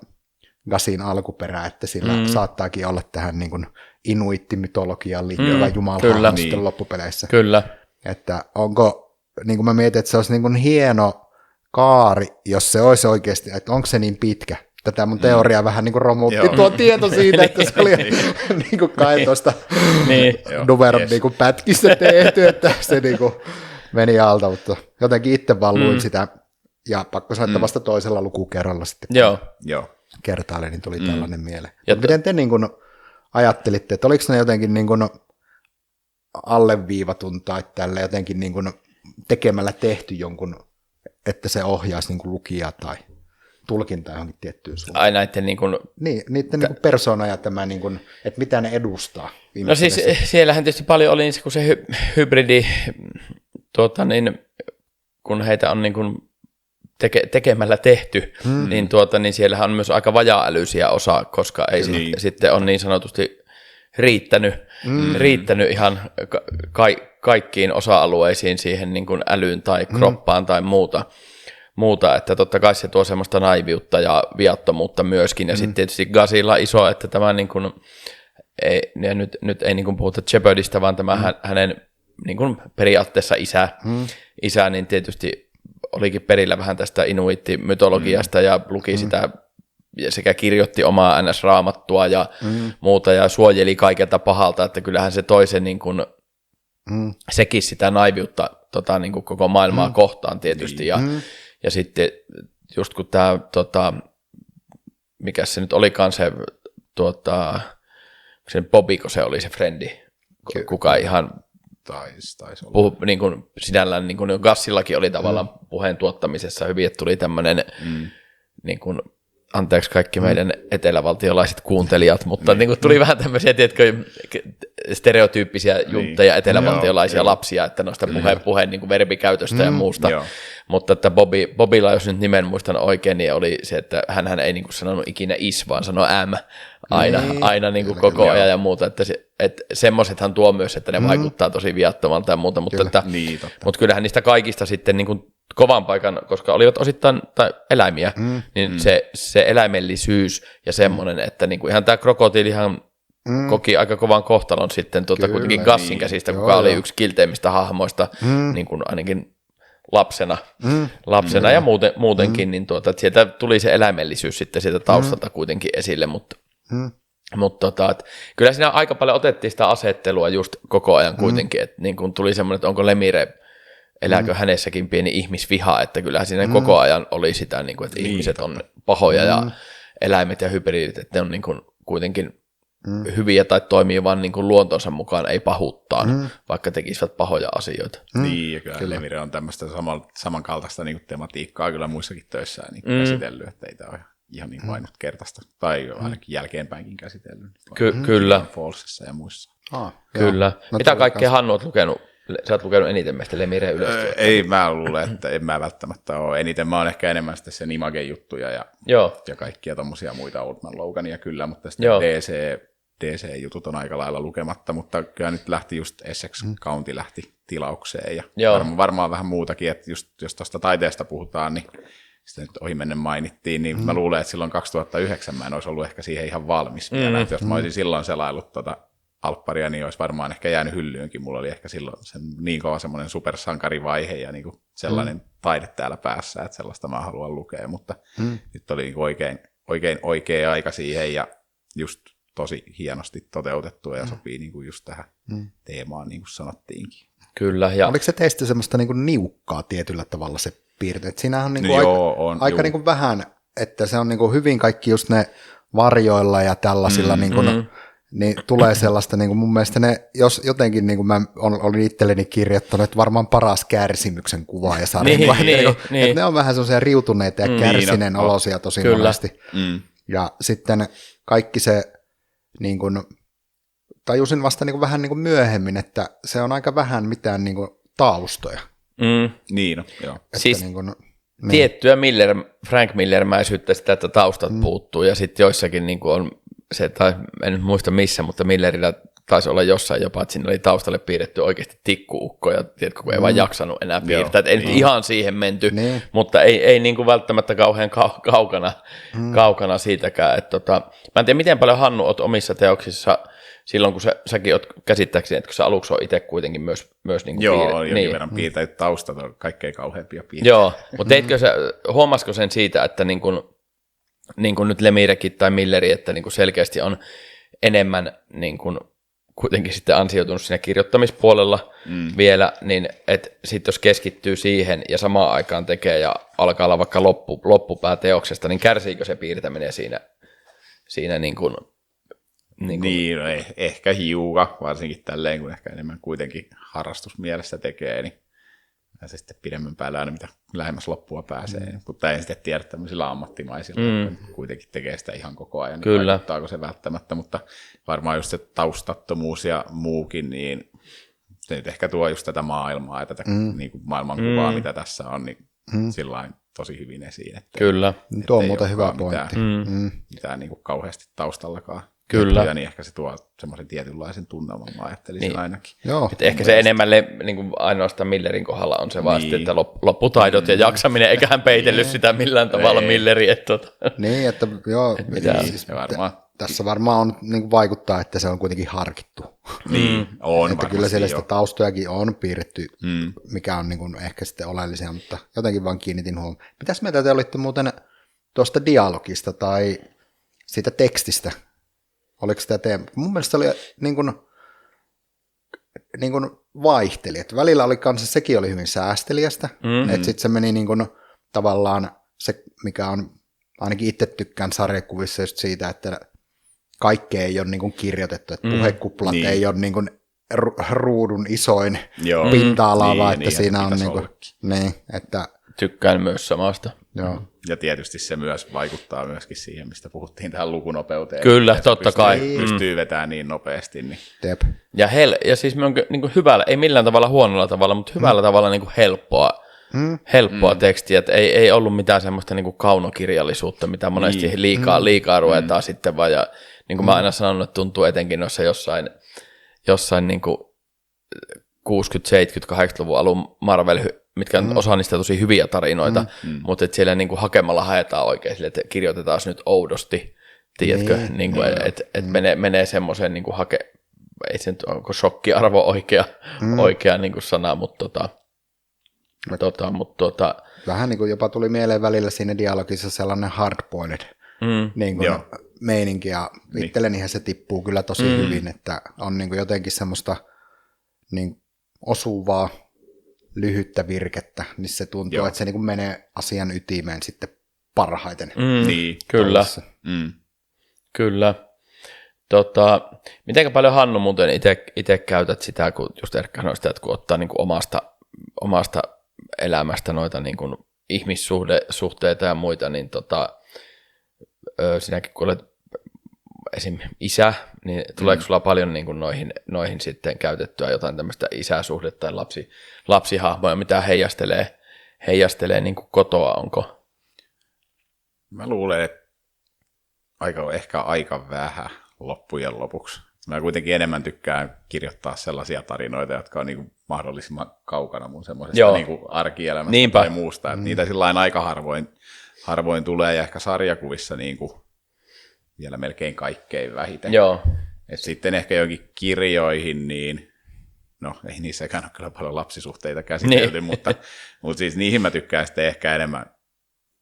Gusin alkuperä, että sillä saattaakin olla tähän niin kuin inuittimytologiaan liittyvä jumala sitten loppupeleissä. Kyllä. Että onko, niin kuin mä mietin, että se olisi niin kuin hieno kaari, jos se olisi oikeasti, että onko se niin pitkä. Tätä mun teoriaa vähän niin kuin romuutti tuo tieto siitä, että se oli niin kuin kai tuosta numeron niin kuin pätkistä tehty, että se niin kuin meni alta, mutta jotenkin itse vaan luin sitä, ja pakko sanoa, että vasta toisella lukukerralla sitten kertaille, niin tuli tällainen mieleen. Miten te niin kuin ajattelitte, että oliko ne jotenkin niin kuin alleviivatun tai tälle jotenkin niin kuin tekemällä tehty jonkun, että se ohjaisi niin kuin lukijaa tai tulkinta johonkin tiettyyn suuntaan. Ai näiden niin kuin... Niin, niiden niin kuin persona ja tämä, niin kuin, että mitä ne edustaa. No siis siellähän tietysti paljon oli, kun se hybridi, niin, kun heitä on niin kuin tekemällä tehty, niin siellähän on myös aika vajaa-älyisiä osa, koska ei sitten ole niin sanotusti riittänyt ihan kaikkiin osa-alueisiin siihen niin kuin älyyn tai kroppaan tai muuta, että totta kai se tuo semmoista naiviutta ja viattomuutta myöskin, ja sitten tietysti Gazilla iso, että tämä niin kuin, nyt ei niin kuin puhuta Shepardista, vaan tämä hänen niin kuin periaatteessa isä, niin tietysti olikin perillä vähän tästä inuitti-mytologiasta ja luki sitä ja sekä kirjoitti omaa NS-raamattua ja muuta ja suojeli kaikelta pahalta, että kyllähän se toisen niin kuin, sekin sitä naiviutta niin kuin koko maailmaa kohtaan tietysti ja sitten just kun tämä, mikä se nyt olikaan se, sen Bobiko se oli se frendi, kuka ihan taisi olla. Niin kuin sinällään, niin kuin Gassillakin oli tavallaan puheen tuottamisessa hyvin, että tuli tämmöinen, niin kuin, anteeksi kaikki meidän etelävaltiolaiset kuuntelijat, mutta niin kuin tuli vähän tämmöisiä, tiedätkö, stereotyyppisiä jutteja, etelävaltiolaisia lapsia, että noista puheen niin kuin verbikäytöstä ja muusta. Mutta että Bobilla, jos nyt nimen muistan oikein, niin oli se, että hän ei niin kuin sanonut ikinä is, vaan sanoi aina niin kuin koko ajan ja muuta. Että semmoisethan tuo myös, että ne vaikuttaa tosi viattomalta ja muuta. Mutta, mutta kyllähän niistä kaikista sitten niin kuin kovan paikan, koska olivat osittain eläimiä, niin se eläimellisyys ja semmoinen, että niin kuin ihan tämä krokotiilihan koki aika kovan kohtalon sitten kuitenkin Gassin käsistä, kuka oli yksi kilteimmistä hahmoista, niin kuin ainakin lapsena ja muutenkin, niin että sieltä tuli se eläimellisyys sitten sieltä taustalta kuitenkin esille, mutta kyllä siinä aika paljon otettiin sitä asettelua just koko ajan kuitenkin, että niin kun tuli semmoinen, että onko Lemire, elääkö hänessäkin pieni ihmisviha, että kyllähän siinä koko ajan oli sitä, niin kuin, että ihmiset on pahoja ja eläimet ja hybridit, että ne on niin kuin kuitenkin hyviä tai toimii vaan niin kuin luontonsa mukaan, ei pahuuttaan, vaikka tekisivät pahoja asioita. Niin, ja kyllä Lemire on tämmöistä samankaltaista niin kuin tematiikkaa kyllä muissakin töissään niin käsitellyt, että ei tämä ole ihan niin kuin ainutkertaista, tai ainakin jälkeenpäinkin käsitellyt. Kyllä. Fallsissa ja muissa. Kyllä. No, mitä kaikkea Hannu olet lukenut? Sä oot lukenut eniten meistä Lemire ylös. Ei, mä luulen, että en mä välttämättä ole eniten. Mä oon ehkä enemmän sitten sen Image-juttuja ja kaikkia tommosia muita Old Man Logania kyllä, mutta sitten DC-jutut on aika lailla lukematta, mutta kyllä nyt lähti just Essex County lähti tilaukseen ja varmaan vähän muutakin, että just jos tuosta taiteesta puhutaan, niin sitä nyt ohimennen mainittiin, niin mä luulen, että silloin 2009 mä en olisi ollut ehkä siihen ihan valmis vielä, että jos mä olisin silloin selaillut Alpparia, niin olisi varmaan ehkä jäänyt hyllyynkin. Mulla oli ehkä silloin niin kauan semmoinen supersankarivaihe ja niin kuin sellainen taide täällä päässä, että sellaista mä haluan lukea, mutta nyt oli niin oikea aika siihen ja just tosi hienosti toteutettua ja sopii niin kuin just tähän teemaan, niin kuin sanottiinkin. Kyllä. Ja oliko se teistä semmoista niin kuin niukkaa tietyllä tavalla se piirte? Siinähän on, niin kuin aika niin kuin vähän, että se on niin kuin hyvin kaikki just ne varjoilla ja tällaisilla niin kuin niin tulee sellaista, niin kuin mun mielestä ne, jos jotenkin, niin kuin mä olin itselleni kirjoittanut, että varmaan paras kärsimyksen kuva ja sarjakuva, että ne on vähän sellaisia riutuneita ja kärsineen olosia tosi monesti. Ja sitten kaikki se, niin kuin, tajusin vasta niin kuin vähän niin kuin myöhemmin, että se on aika vähän mitään niin kuin taustoja. Niin, joo. Siis niin kuin, tiettyä Frank Miller-mäisyyttä sitä, että taustat puuttuu, ja sitten joissakin niin kuin on se, tai en nyt muista missä, mutta Millerillä taisi olla jossain jopa, että siinä oli taustalle piirretty oikeasti tikkuukko, ja tiedätkö, kun ei vaan jaksanut enää piirtää. Ei nyt ihan siihen menty, mutta ei niin kuin välttämättä kauhean kaukana siitäkään. Mä en tiedä, miten paljon Hannu olet omissa teoksissa silloin, kun säkin olet käsittääkseni, että kun sä aluksi on itse kuitenkin myös niin kuin jonkin verran piirtäjät taustat on kaikkein kauheampia piirteitä. Joo, mutta huomasiko sen siitä, että niin kuin nyt Lemirekin tai Milleri, että niin kuin selkeästi on enemmän niin kuin kuitenkin sitten ansioitunut siinä kirjoittamispuolella vielä, niin että sitten jos keskittyy siihen ja samaan aikaan tekee ja alkaa olla vaikka loppupääteoksesta, niin kärsiikö se piirtäminen siinä niin kuin niin, ehkä hiukan, varsinkin tälleen, kun ehkä enemmän kuitenkin harrastusmielessä tekee, niin Ja se sitten pidemmän päällä aina mitä lähemmäs loppua pääsee. Mutta en sitten tiedä tämmöisillä ammattimaisilla, jotka kuitenkin tekee sitä ihan koko ajan. Kyllä. Vaikuttaako se välttämättä, mutta varmaan just se taustattomuus ja muukin, niin se nyt ehkä tuo just tätä maailmaa ja tätä niin kuin maailmankuvaa, mitä tässä on, niin sillain tosi hyvin esiin. Että, Kyllä. Tuo on muuten hyvä pointti. Mitään niin kuin kauheasti taustallakaan. Kyllä. Ja niin ehkä se tuo semmoisen tietynlaisen tunnelman, mä ajattelisin Niin. ainakin. Joo. Et ehkä se enemmän niin kuin ainoastaan Millerin kohdalla on se vaan Niin. sitten, että lopputaidot ja jaksaminen, eikä hän peitellyt sitä millään tavalla Milleri. Niin, että joo, siis, Ja varmaan. tässä varmaan on, niin kuin vaikuttaa, että se on kuitenkin harkittu. Niin, on Että kyllä siellä sitä jo. taustojakin on piirretty, mikä on niin kuin ehkä sitten oleellisia, mutta jotenkin vaan kiinnitin huomioon. Mitäs mieltä te olitte muuten tuosta dialogista tai siitä tekstistä? Oliko sitä mun mielestä se oli niin kuin vaihteli, että välillä oli kanssa, sekin oli hyvin säästeliästä, että sitten se meni niin kuin tavallaan se, mikä on, ainakin itse tykkään sarjakuvissa just siitä, että kaikkea ei ole niin kuin kirjoitettu, että puhekuplat Niin. ei ole niin kuin ruudun isoin Joo. pinta-alaa, vaan Niin, että siinä on pitäisi niin kuin, ollakin. niin, että Tykkään myös samasta. joo. Ja tietysti se myös vaikuttaa myöskin siihen, mistä puhuttiin tähän lukunopeuteen. Kyllä, Että se totta kai. Pystyy vetämään niin nopeasti. Niin. Tep. Ja siis me on niin kuin hyvällä, ei millään tavalla huonolla tavalla, mutta hyvällä tavalla niin kuin helppoa tekstiä, että ei ollut mitään semmoista niin kuin kaunokirjallisuutta, mitä monesti liikaa ruvetaan sitten vaan, ja niin kuin mä aina sanonut, että tuntuu etenkin noissa jossain niin kuin 60-, 70-, 80-luvun alun Marvel, mitkä on osa niistä tosi hyviä tarinoita, mutta että siellä niin kuin hakemalla haetaan oikein sille, että kirjoitetaan nyt oudosti, tiedätkö, niin kuin, että menee semmoiseen niin kuin ei se nyt onko shokkiarvo oikea niin kuin sana, mutta Vähän niin kuin jopa tuli mieleen välillä siinä dialogissa sellainen hardboiled niin kuin meininki, ja itsellenihän se tippuu kyllä tosi hyvin, että on niin kuin jotenkin semmoista niin osuvaa, lyhyttä virkettä, niin se tuntuu, että se niin kuin menee asian ytimeen sitten parhaiten. Niin. Kyllä. Kyllä. Mitenkä paljon Hannu muuten itse käytät sitä, kun just Erkka sanoi sitä, että kun ottaa niin kuin omasta elämästä noita niin kuin ihmissuhteita ja muita, niin sinäkin kun olet esim. Isä, niin tuleeko sulla paljon niin kuin noihin sitten käytettyä jotain tämmöistä isäsuhdetta tai lapsihahmoja, mitä heijastelee niin kuin kotoa, onko? Mä luulen, että ehkä aika vähän loppujen lopuksi. Mä kuitenkin enemmän tykkään kirjoittaa sellaisia tarinoita, jotka on niin kuin mahdollisimman kaukana mun semmoisesta niin kuin arkielämästä tai muusta. Että niitä sillain aika harvoin tulee, ja ehkä sarjakuvissa niin kuin vielä melkein kaikkein vähiten. Joo. Et sitten ehkä jonkin kirjoihin, niin no ei niissäkään ole kyllä paljon lapsisuhteita käsitelty, mutta siis niihin mä tykkään sitten ehkä enemmän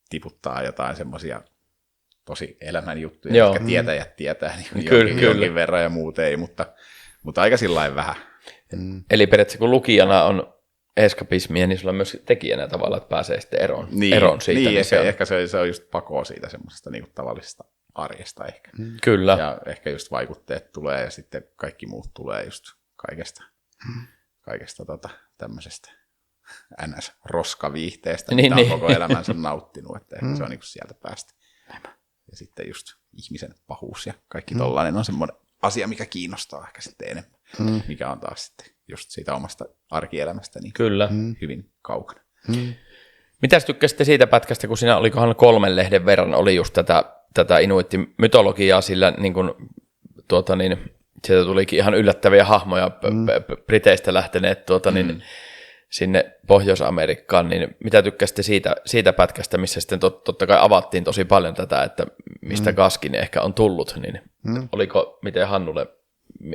tiputtaa jotain semmoisia tosi elämän juttuja, jotka tietäjät tietää niin jonkin verran ja muut ei, mutta aika sillain vähän. Eli periaatteessa kun lukijana on eskapismia, niin sulla on myös tekijänä tavalla, että pääsee sitten eroon siitä. Niin ehkä se on just pakoa siitä semmoisesta niin kuin tavallisesta arjesta ehkä. Kyllä. Ja ehkä just vaikutteet tulee ja sitten kaikki muut tulee just kaikesta tämmöisestä NS-roskaviihteestä, mitä on koko elämänsä nauttinut, että ehkä se on niin kuin sieltä päästä. Ja sitten just ihmisen pahuus ja kaikki tollainen on semmoinen asia, mikä kiinnostaa ehkä sitten enemmän, mikä on taas sitten just siitä omasta arkielämästä niin Kyllä. hyvin kaukana. Mitäs tykkäsitte siitä pätkästä, kun siinä olikohan 3 lehden verran oli just tätä inuitti-mytologiaa, sillä niin kuin, sieltä tulikin ihan yllättäviä hahmoja Briteistä lähteneet sinne Pohjois-Amerikkaan, niin mitä tykkäsitte siitä pätkästä, missä sitten totta kai avattiin tosi paljon tätä, että mistä Gaskin ehkä on tullut, niin oliko miten Hannulle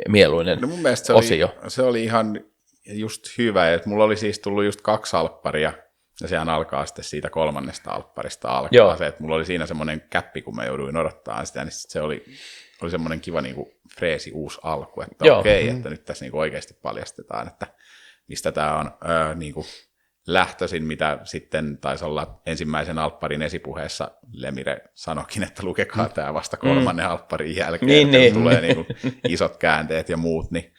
mieluinen mun mielestä osio? Se oli ihan just hyvä, että mulla oli siis tullut just 2 alpparia, ja sehän alkaa sitten siitä 3. alpparista alkaa se, että mulla oli siinä semmoinen käppi, kun mä jouduin odottamaan sitä, niin se oli semmoinen kiva niin kuin freesi uusi alku, että okei, että nyt tässä niin kuin oikeasti paljastetaan, että mistä tämä on niin kuin lähtöisin, mitä sitten taisi olla ensimmäisen alpparin esipuheessa Lemire sanokin, että lukekaa tämä vasta 3. alpparin jälkeen, että tulee niin kuin isot käänteet ja muut, niin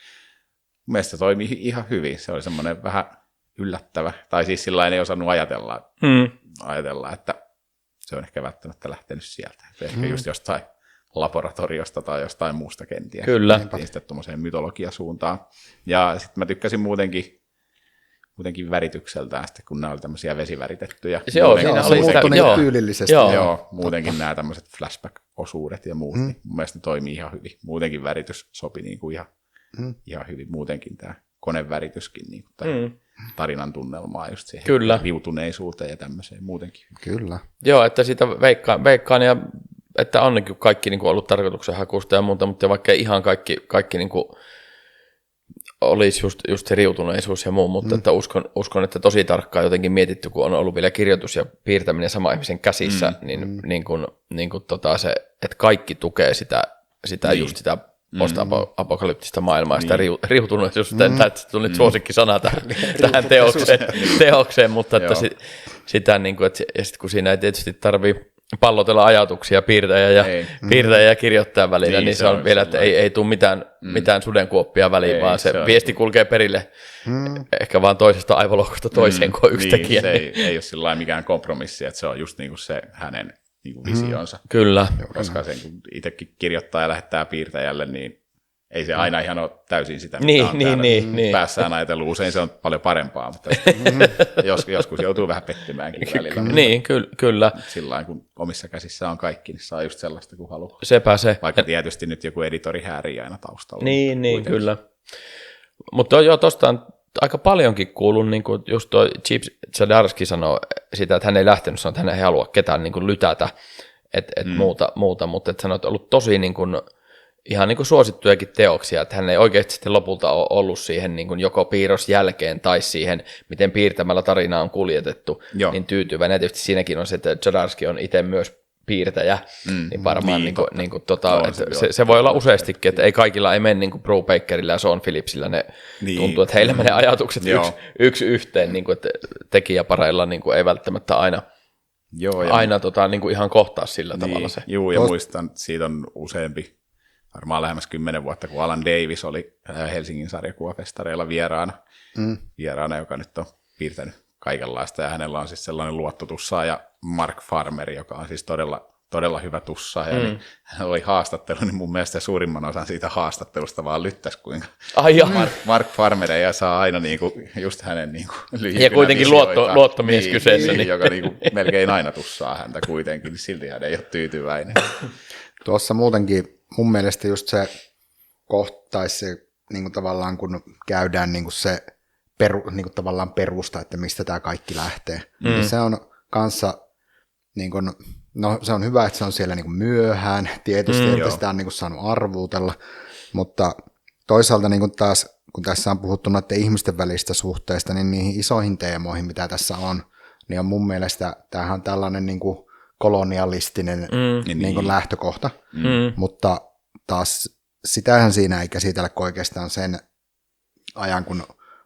mielestäni toimi ihan hyvin. Se oli semmoinen vähän yllättävä. Tai siis sillain ei osannut ajatella, että se on ehkä välttämättä lähtenyt sieltä. Että ehkä just jostain laboratoriosta tai jostain muusta kenties. Kyllä. Sitten tuommoiseen mytologiasuuntaan. Ja sitten mä tykkäsin muutenkin väritykseltään, sitten, kun nämä oli tämmöisiä vesiväritettyjä. Joo, siinä oli sitä tyylillisesti. Joo, muutenkin nämä tämmöiset flashback-osuudet ja muut, niin mun mielestä ne toimii ihan hyvin. Muutenkin väritys sopi niin kuin ihan hyvin. Muutenkin tämä konevärityskin niin kuin tarinan tunnelmaa just siihen Kyllä. viutuneisuuteen ja tämmöiseen muutenkin. Kyllä. Joo, että sitä veikkaan ja että on niin kaikki niin kuin ollut tarkoituksenhakuista ja muuta, mutta vaikka ihan kaikki niin kuin olisi just se riutuneisuus ja muu, mutta että uskon, että tosi tarkkaan jotenkin mietitty, kun on ollut vielä kirjoitus ja piirtäminen sama ihmisen käsissä, niin kuin se, että kaikki tukee sitä just sitä post-apokalyptista maailmaa, sitä riutuneisuus, tämä tuli nyt suosikkisana tähän teokseen, mutta että sitä, niin kuin, että, ja sitten kun siinä ei tietysti tarvitse pallotella ajatuksia piirtäjä ja kirjoittaja välillä, niin se on vielä, että ei tule mitään sudenkuoppia väliin, vaan se viesti kulkee perille ehkä vaan toisesta aivolohkosta toiseen kuin yksi tekijä. Se ei ole sillä mikään kompromissi, että se on just niin kuin se hänen niin kuin visionsa. Kyllä. Koska sen kun itsekin kirjoittaa ja lähettää piirtäjälle, niin ei se aina ihan ole täysin sitä, mitä on täällä päässään ajatellut. Usein se on paljon parempaa, mutta joskus joutuu vähän pettymäänkin välillä. Niin, kyllä. Sillain kun omissa käsissä on kaikki, niin saa just sellaista kuin haluaa. Sepä se. Vaikka tietysti nyt joku editori häärii aina taustalla. Niin kyllä. Mutta joo, tuosta on aika paljonkin kuullut, niin kuin just tuo Chip Zdarsky sanoi sitä, että hän ei lähtenyt sanoa, että hän ei halua ketään niin kuin lytätä, muuta, mutta että sanoi, että on ollut tosi niin kuin, ihan niin kuin suosittujakin teoksia, että hän ei oikeasti sitten lopulta ole ollut siihen niin kuin joko piirros jälkeen tai siihen, miten piirtämällä tarinaa on kuljetettu, niin tyytyväinen. Ja tietysti siinäkin on se, että Zdarsky on itse myös piirtäjä, niin varmaan se voi olla useastikin, että ei kaikilla ei mene niin kuin Brew Bakerilla ja Sean Phillipsillä, ne tuntuu, että heillä menee ajatukset yksi yhteen, niin kuin, että tekijäpareilla niin kuin ei välttämättä aina niin kuin ihan kohtaa sillä tavalla se. Joo, ja muistan, että siitä on useampi, varmaan lähemmäs 10 vuotta, kun Alan Davis oli Helsingin sarjakuvafestareilla vieraana, joka nyt on piirtänyt kaikenlaista, ja hänellä on siis sellainen luottotussaaja Mark Farmer, joka on siis todella hyvä tussaaja, niin hän oli haastattelu, niin mun mielestä suurimman osan siitä haastattelusta vaan lyttäisi, kuinka Mark Farmer ja saa aina niinku, just hänen niinku ja kuitenkin luottomies kyseessä. Niin. Joka niinku melkein aina tussaa häntä kuitenkin, niin silti hän ei ole tyytyväinen. Tuossa muutenkin mun mielestä just se kohtaisi se niinku tavallaan, kun käydään niinku se niinku tavallaan perusta, että mistä tämä kaikki lähtee. Niin se on kanssa, niinku, no se on hyvä, että se on siellä niinku myöhään, tietysti, että sitä on niinku saanut arvuutella, mutta toisaalta niinku taas, kun tässä on puhuttu noiden ihmisten välistä suhteista, niin niihin isoihin teemoihin, mitä tässä on, niin on mun mielestä, tämähän on tällainen niinku kolonialistinen niinku lähtökohta, mutta taas sitähän siinä ei käsitellä oikeastaan sen ajan, kun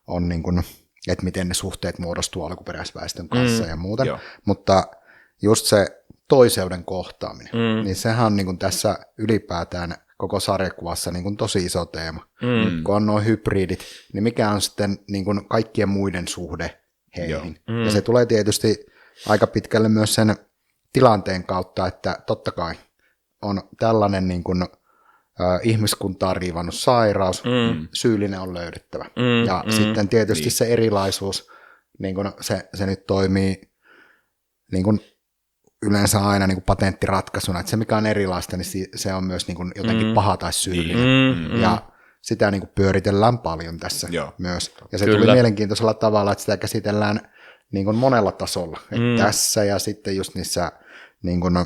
on niin kuin, että miten ne suhteet muodostuu alkuperäisväestön kanssa ja muuta, mutta just se toiseuden kohtaaminen, niin sehän on niin kuin tässä ylipäätään koko sarjakuvassa niin kuin tosi iso teema. Kun on nuo hybridit, niin mikä on sitten niin kuin kaikkien muiden suhde heihin. Ja se tulee tietysti aika pitkälle myös sen tilanteen kautta, että totta kai on tällainen niin kuin ihmiskuntaa riivannut sairaus, syyllinen on löydettävä. Ja sitten tietysti se erilaisuus, niin kun se nyt toimii niin kun yleensä aina niin kun patenttiratkaisuna, että se mikä on erilaista, niin se on myös niin kun jotenkin paha tai syyllinen. Ja sitä niin kun pyöritellään paljon tässä myös. Ja se tuli mielenkiintoisella tavalla, että sitä käsitellään niin kun monella tasolla. Että tässä ja sitten just niissä niin kun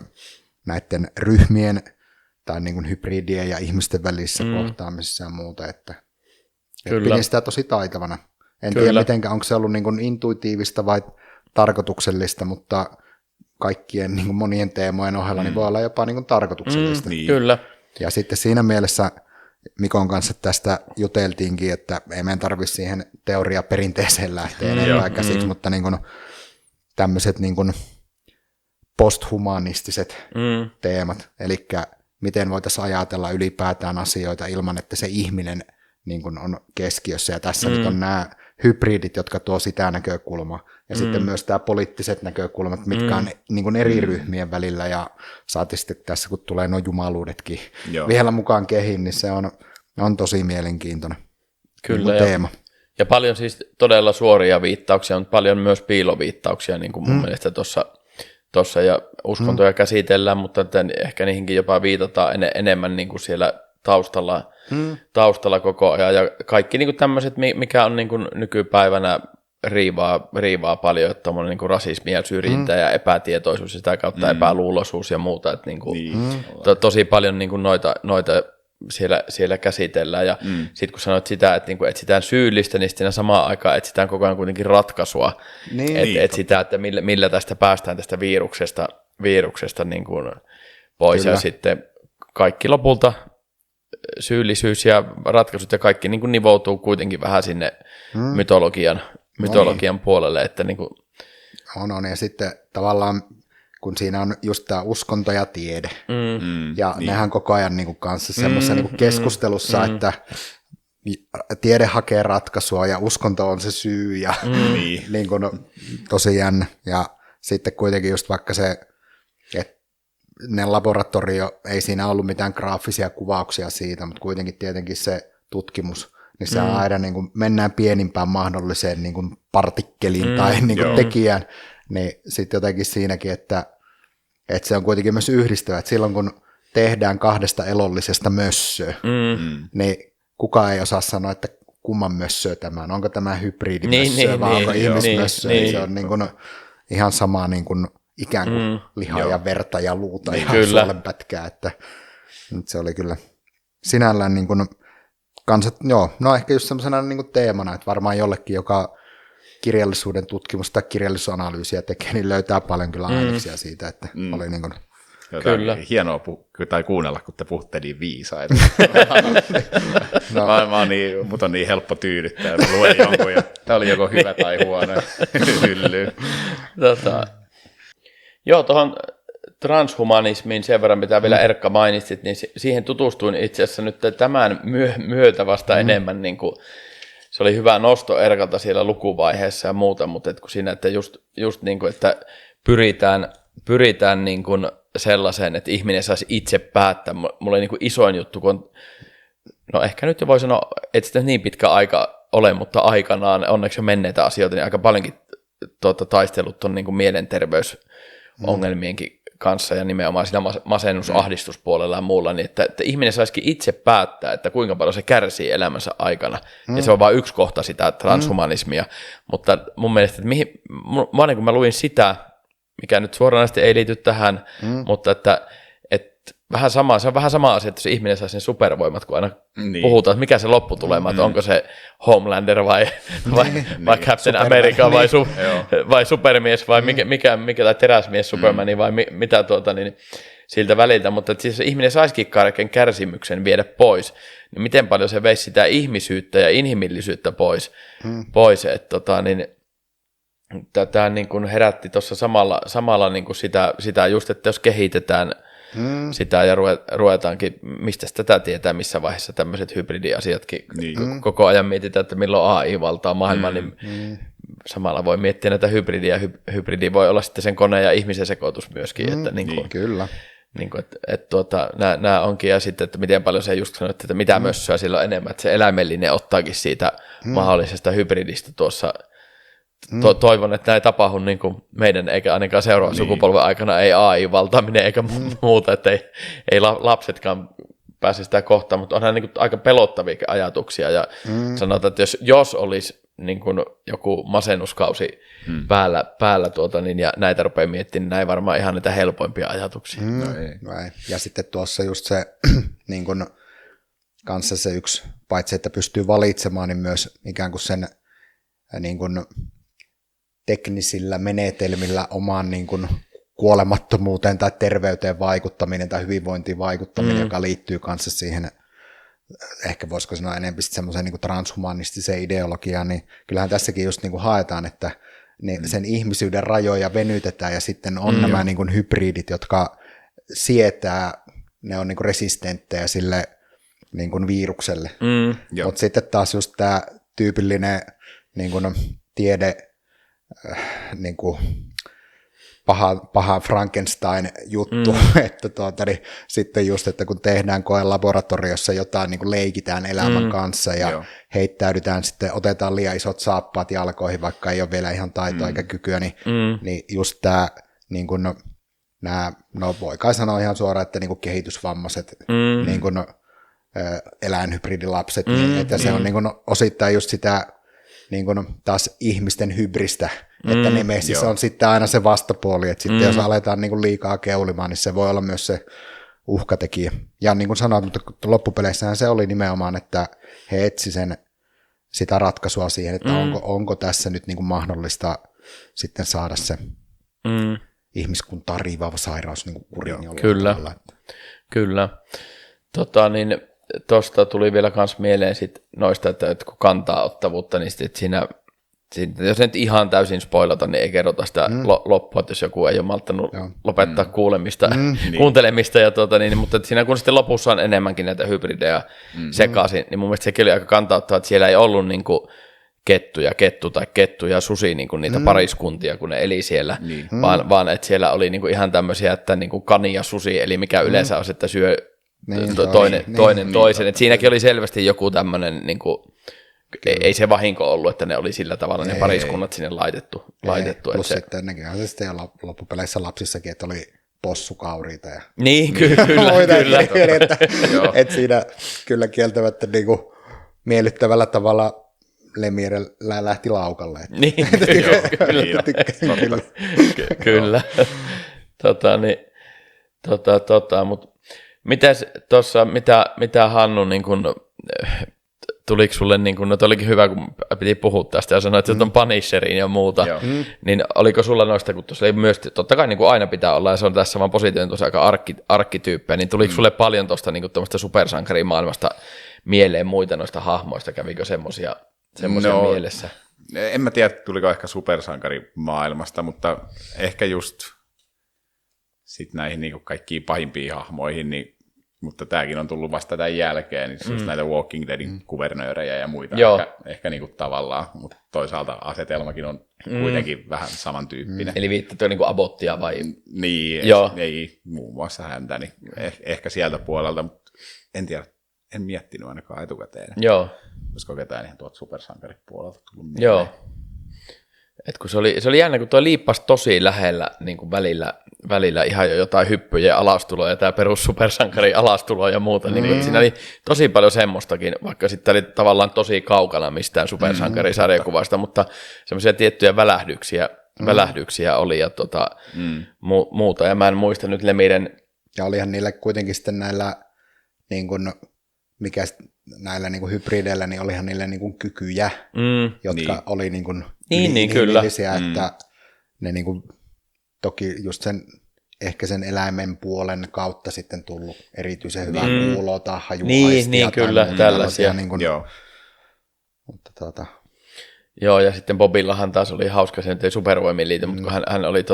näiden ryhmien tai niin kuin hybridien ja ihmisten välissä kohtaamisissa ja muuta, että pidin sitä tosi taitavana. En tiedä mitenkään, onko se ollut niin kuin intuitiivista vai tarkoituksellista, mutta kaikkien niin kuin monien teemojen ohella niin voi olla jopa niin kuin tarkoituksellista. Kyllä. Ja sitten siinä mielessä Mikon kanssa tästä juteltiinkin, että ei meidän tarvitse siihen teoriaperinteeseen lähteä enempää käsiksi, mutta niin kuin tämmöiset niin kuin posthumanistiset teemat, eli miten voitaisiin ajatella ylipäätään asioita ilman, että se ihminen niin kuin on keskiössä, ja tässä nyt on nämä hybridit, jotka tuo sitä näkökulmaa, ja sitten myös tämä poliittiset näkökulmat, mitkä on niin kuin eri ryhmien välillä, ja saati sitten tässä, kun tulee nuo jumaluudetkin vielä mukaan kehiin, niin se on tosi mielenkiintoinen Kyllä, niin teema. Ja paljon siis todella suoria viittauksia, mutta paljon myös piiloviittauksia, niin kuin mun mielestä tuossa ja uskontoja käsitellään, mutta ehkä niihinkin jopa viitataan enemmän niin kuin siellä taustalla koko ajan. Ja kaikki niin kuin tämmöiset, mikä on niin kuin nykypäivänä riivaa paljon, että tuommoinen niin kuin rasismi ja syrjintä ja epätietoisuus ja sitä kautta epäluuloisuus ja muuta. Että niin kuin, tosi paljon niin kuin noita siellä käsitellään, ja sitten kun sanoit sitä, että niinku etsitään syyllistä, niin siinä samaan aikaan etsitään koko ajan kuitenkin ratkaisua, etsitään, että millä tästä päästään tästä viruksesta niin kuin pois, Kyllä. Ja sitten kaikki lopulta syyllisyys ja ratkaisut ja kaikki niin kuin nivoutuu kuitenkin vähän sinne mytologian puolelle, että niin kuin on, ja sitten tavallaan kun siinä on just tämä uskonto ja tiede, ja nehän koko ajan niin kuin kanssa semmoisessa niin kuin keskustelussa, että tiede hakee ratkaisua ja uskonto on se syy, ja niin kuin, tosi jännä. Ja sitten kuitenkin just vaikka se, että ne laboratorio, ei siinä ollut mitään graafisia kuvauksia siitä, mutta kuitenkin tietenkin se tutkimus, niin se on aina niin kuin mennään pienimpään mahdolliseen niin kuin partikkeliin tai niin kuin tekijään, niin sitten jotenkin siinäkin, että se on kuitenkin myös yhdistävä, että silloin kun tehdään kahdesta elollisesta mössöä, niin kukaan ei osaa sanoa, että kumman mössöä tämä on. Onko tämä hybridimössöä vai onko ihmismössöä, niin se on niin kuin ihan sama niin kuin ikään kuin lihaa ja verta ja luuta ihan suolenpätkää, että se oli kyllä sinällään niin kuin ehkä just semmoisena niin kuin teemana, että varmaan jollekin, joka kirjallisuuden tutkimusta tai kirjallisuusanalyysiä tekee, niin löytää paljon kyllä aineksia siitä, että oli niin kuin kyllä. Hienoa kuunnella, kun te puhutte niin viisaita. Mut on niin helppo tyydyttää, että luen jonkun ja tämä oli joko hyvä tai huono hyllyyn. Joo, tuohon transhumanismiin sen verran, mitä vielä Erkka mainitsit, niin siihen tutustuin itse asiassa nyt tämän myötä vasta enemmän. Niin kuin, se oli hyvä nosto Erkalta siellä lukuvaiheessa ja muuta, mutta kun siinä, että just niin kuin, että pyritään niin kuin sellaiseen, että ihminen saisi itse päättää. Mulla oli niin kuin isoin juttu, kun no ehkä nyt jo voi sanoa, että sitä niin pitkä aika ole, mutta aikanaan onneksi on menneitä asioita, niin aika paljonkin taistelut on niin kuin mielenterveysongelmienkin kanssa ja nimenomaan siinä masennusahdistuspuolella ja muulla, niin että ihminen saisikin itse päättää, että kuinka paljon se kärsii elämänsä aikana. Ja se on vain yksi kohta sitä transhumanismia. Mutta mun mielestä, että kun mä luin sitä, mikä nyt suoranaisesti ei liity tähän, mutta että vähän sama, se on vähän sama asia, että se ihminen saa sen supervoimat, kun aina puhutaan, että mikä se lopputulema, että onko se Homelander vai Captain America vai supermies vai mikä tai teräsmies Superman vai mitä niin siltä väliltä, mutta että siis ihminen saisikin kaiken kärsimyksen viedä pois, niin miten paljon se veisi sitä ihmisyyttä ja inhimillisyyttä pois että tämä niin kuin herätti tuossa samalla niin kuin sitä just, että jos kehitetään sitä ja ruvetaankin, mistä tätä tietää, missä vaiheessa tämmöiset hybridiasiatkin koko ajan mietitään, että milloin AI valtaa maailman, niin samalla voi miettiä näitä hybridiä. Hybridi voi olla sitten sen koneen ja ihmisen sekoitus myöskin. Että kyllä. Niin kuin, nämä onkin, ja sitten, että miten paljon se just sanoit, että mitä mössöä sillä on enemmän, että se eläimellinen ottaakin siitä mahdollisesta hybridistä tuossa. Toivon, että näin tapahdu niin kuin meidän eikä ainakaan seuraavan sukupolven aikana, ei AI-valtaaminen eikä muuta, että ei lapsetkaan pääse sitä kohtaan, mutta onhan niin kuin aika pelottavia ajatuksia ja sanotaan, että jos olisi niin kuin joku masennuskausi päällä ja näitä rupeaa miettimään, niin näin varmaan ihan niitä helpoimpia ajatuksia. No ei. Ja sitten tuossa just se niin kuin kanssa se yksi, paitsi että pystyy valitsemaan, niin myös ikään kuin sen niin kuin teknisillä menetelmillä omaan niin kuin kuolemattomuuteen tai terveyteen vaikuttaminen tai hyvinvointiin vaikuttaminen, joka liittyy kanssa siihen, ehkä voisiko sanoa enemmän semmoiseen niin kuin transhumanistiseen ideologiaan, niin kyllähän tässäkin just niin kuin haetaan, että sen ihmisyyden rajoja venytetään ja sitten on nämä niin kuin hybridit, jotka sietää, ne on niin kuin resistenttejä sille niin kuin virukselle. Joo. Mutta sitten taas just tämä tyypillinen niin kuin tiede, niin kuin paha Frankenstein-juttu, että niin, sitten just, että kun tehdään koe laboratoriossa jotain, niin kuin leikitään elämän kanssa ja heittäydytään sitten, otetaan liian isot saappaat jalkoihin, vaikka ei ole vielä ihan taitoa eikä kykyä, niin just tämä, niin kuin, nämä, no voi kai sanoa ihan suoraan, että niin kuin kehitysvammaiset, niin kuin, eläinhybridilapset, niin että se on niin kuin osittain just sitä niin kuin taas ihmisten hybristä, että Nemesis on sitten aina se vastapuoli, että sitten jos aletaan niin kuin liikaa keulimaan, niin se voi olla myös se uhkatekijä. Ja niin kuin sanoit, mutta loppupeleissähän se oli nimenomaan, että he etsi sitä ratkaisua siihen, että onko tässä nyt niin kuin mahdollista sitten saada se ihmiskuntaa riivaava sairaus niin kuin kuriin. Kyllä. Niin tuosta tuli vielä kans mieleen sit noista, että kun kantaa ottavuutta, niin sitten siinä, jos nyt ihan täysin spoilata, niin ei kerrota sitä loppua, että jos joku ei ole malttanut lopettaa kuulemista, kuuntelemista, ja mutta siinä kun sitten lopussa on enemmänkin näitä hybridejä sekaisin, niin mun mielestä sekin oli aika kantauttava, että siellä ei ollut niinku kettu ja susi niinku niitä pariskuntia, kun ne eli siellä, vaan että siellä oli niinku ihan tämmöisiä, että niinku kani ja susi, eli mikä yleensä on, että syö toinen toisen. Että siinäkin oli selvästi joku tämmöinen, niin kuin, ei se vahinko ollut, että ne oli sillä tavalla ne pariskunnat sinne laitettu. Plus sitten näköjään se sitten loppupeleissä lapsissakin, että oli possukauriita. Ja niin, kyllä. Että siinä kyllä kieltämättä niin kuin miellyttävällä tavalla Lemire lähti laukalle. Niin, kyllä. Mutta mitäs tuossa, mitä Hannu, niin kun, tuliko sulle, niin kun, no olikin hyvä, kun piti puhua tästä ja sanoit, että on Punisheriin ja muuta, niin oliko sulla noista, kun tuossa ei myös, totta kai niin kuin aina pitää olla, ja se on tässä vaan positiivinen tuossa aika arkkityyppejä, niin tuliko sulle paljon tuosta niin tuommoista supersankarimaailmasta mieleen muita noista hahmoista, kävikö semmoisia mielessä? En mä tiedä, tuliko ehkä supersankarimaailmasta, mutta ehkä just sitten näihin niin kaikkiin pahimpiin hahmoihin, niin, mutta tämäkin on tullut vasta tämän jälkeen, niin just näitä Walking Deadin kuvernöörejä ja muita ehkä niin kuin tavallaan, mutta toisaalta asetelmakin on kuitenkin vähän samantyyppinen. Eli viittaat niin kuin Abbottia vai? Niin, ei muun muassa häntä, niin ehkä sieltä puolelta, mutta en tiedä, en miettinyt ainakaan etukäteen. Joo. Olisiko ketään ihan tuolta supersankaripuolelta tullut mieleen. Joo. Et kun se oli jännä, kun tuo liippasi tosi lähellä niin kuin välillä ihan jo jotain hyppyjä ja alastuloja, tämä perus supersankari alastulo ja muuta, niin siinä oli tosi paljon semmoistakin, vaikka sitten oli tavallaan tosi kaukana mistään supersankarisarjakuvasta, mutta semmoisia tiettyjä välähdyksiä oli ja muuta, ja mä en muista nyt Lemiren. Ja olihan niillä kuitenkin sitten näillä, niin kuin, näillä niin kuin hybrideillä, niin olihan niillä niin kuin kykyjä, jotka oli niin kuin inhimillisiä, että ne niin kuin, toki just ehkä sen eläimen puolen kautta sitten tullut erityisen hyvää kuuloa tai hajuaistia. Niin, kyllä, tällaisia. Niin kuin, mutta Joo, ja sitten Bobillahan taas oli hauska, se nyt ei supervoimiin liity, mutta kun hän oli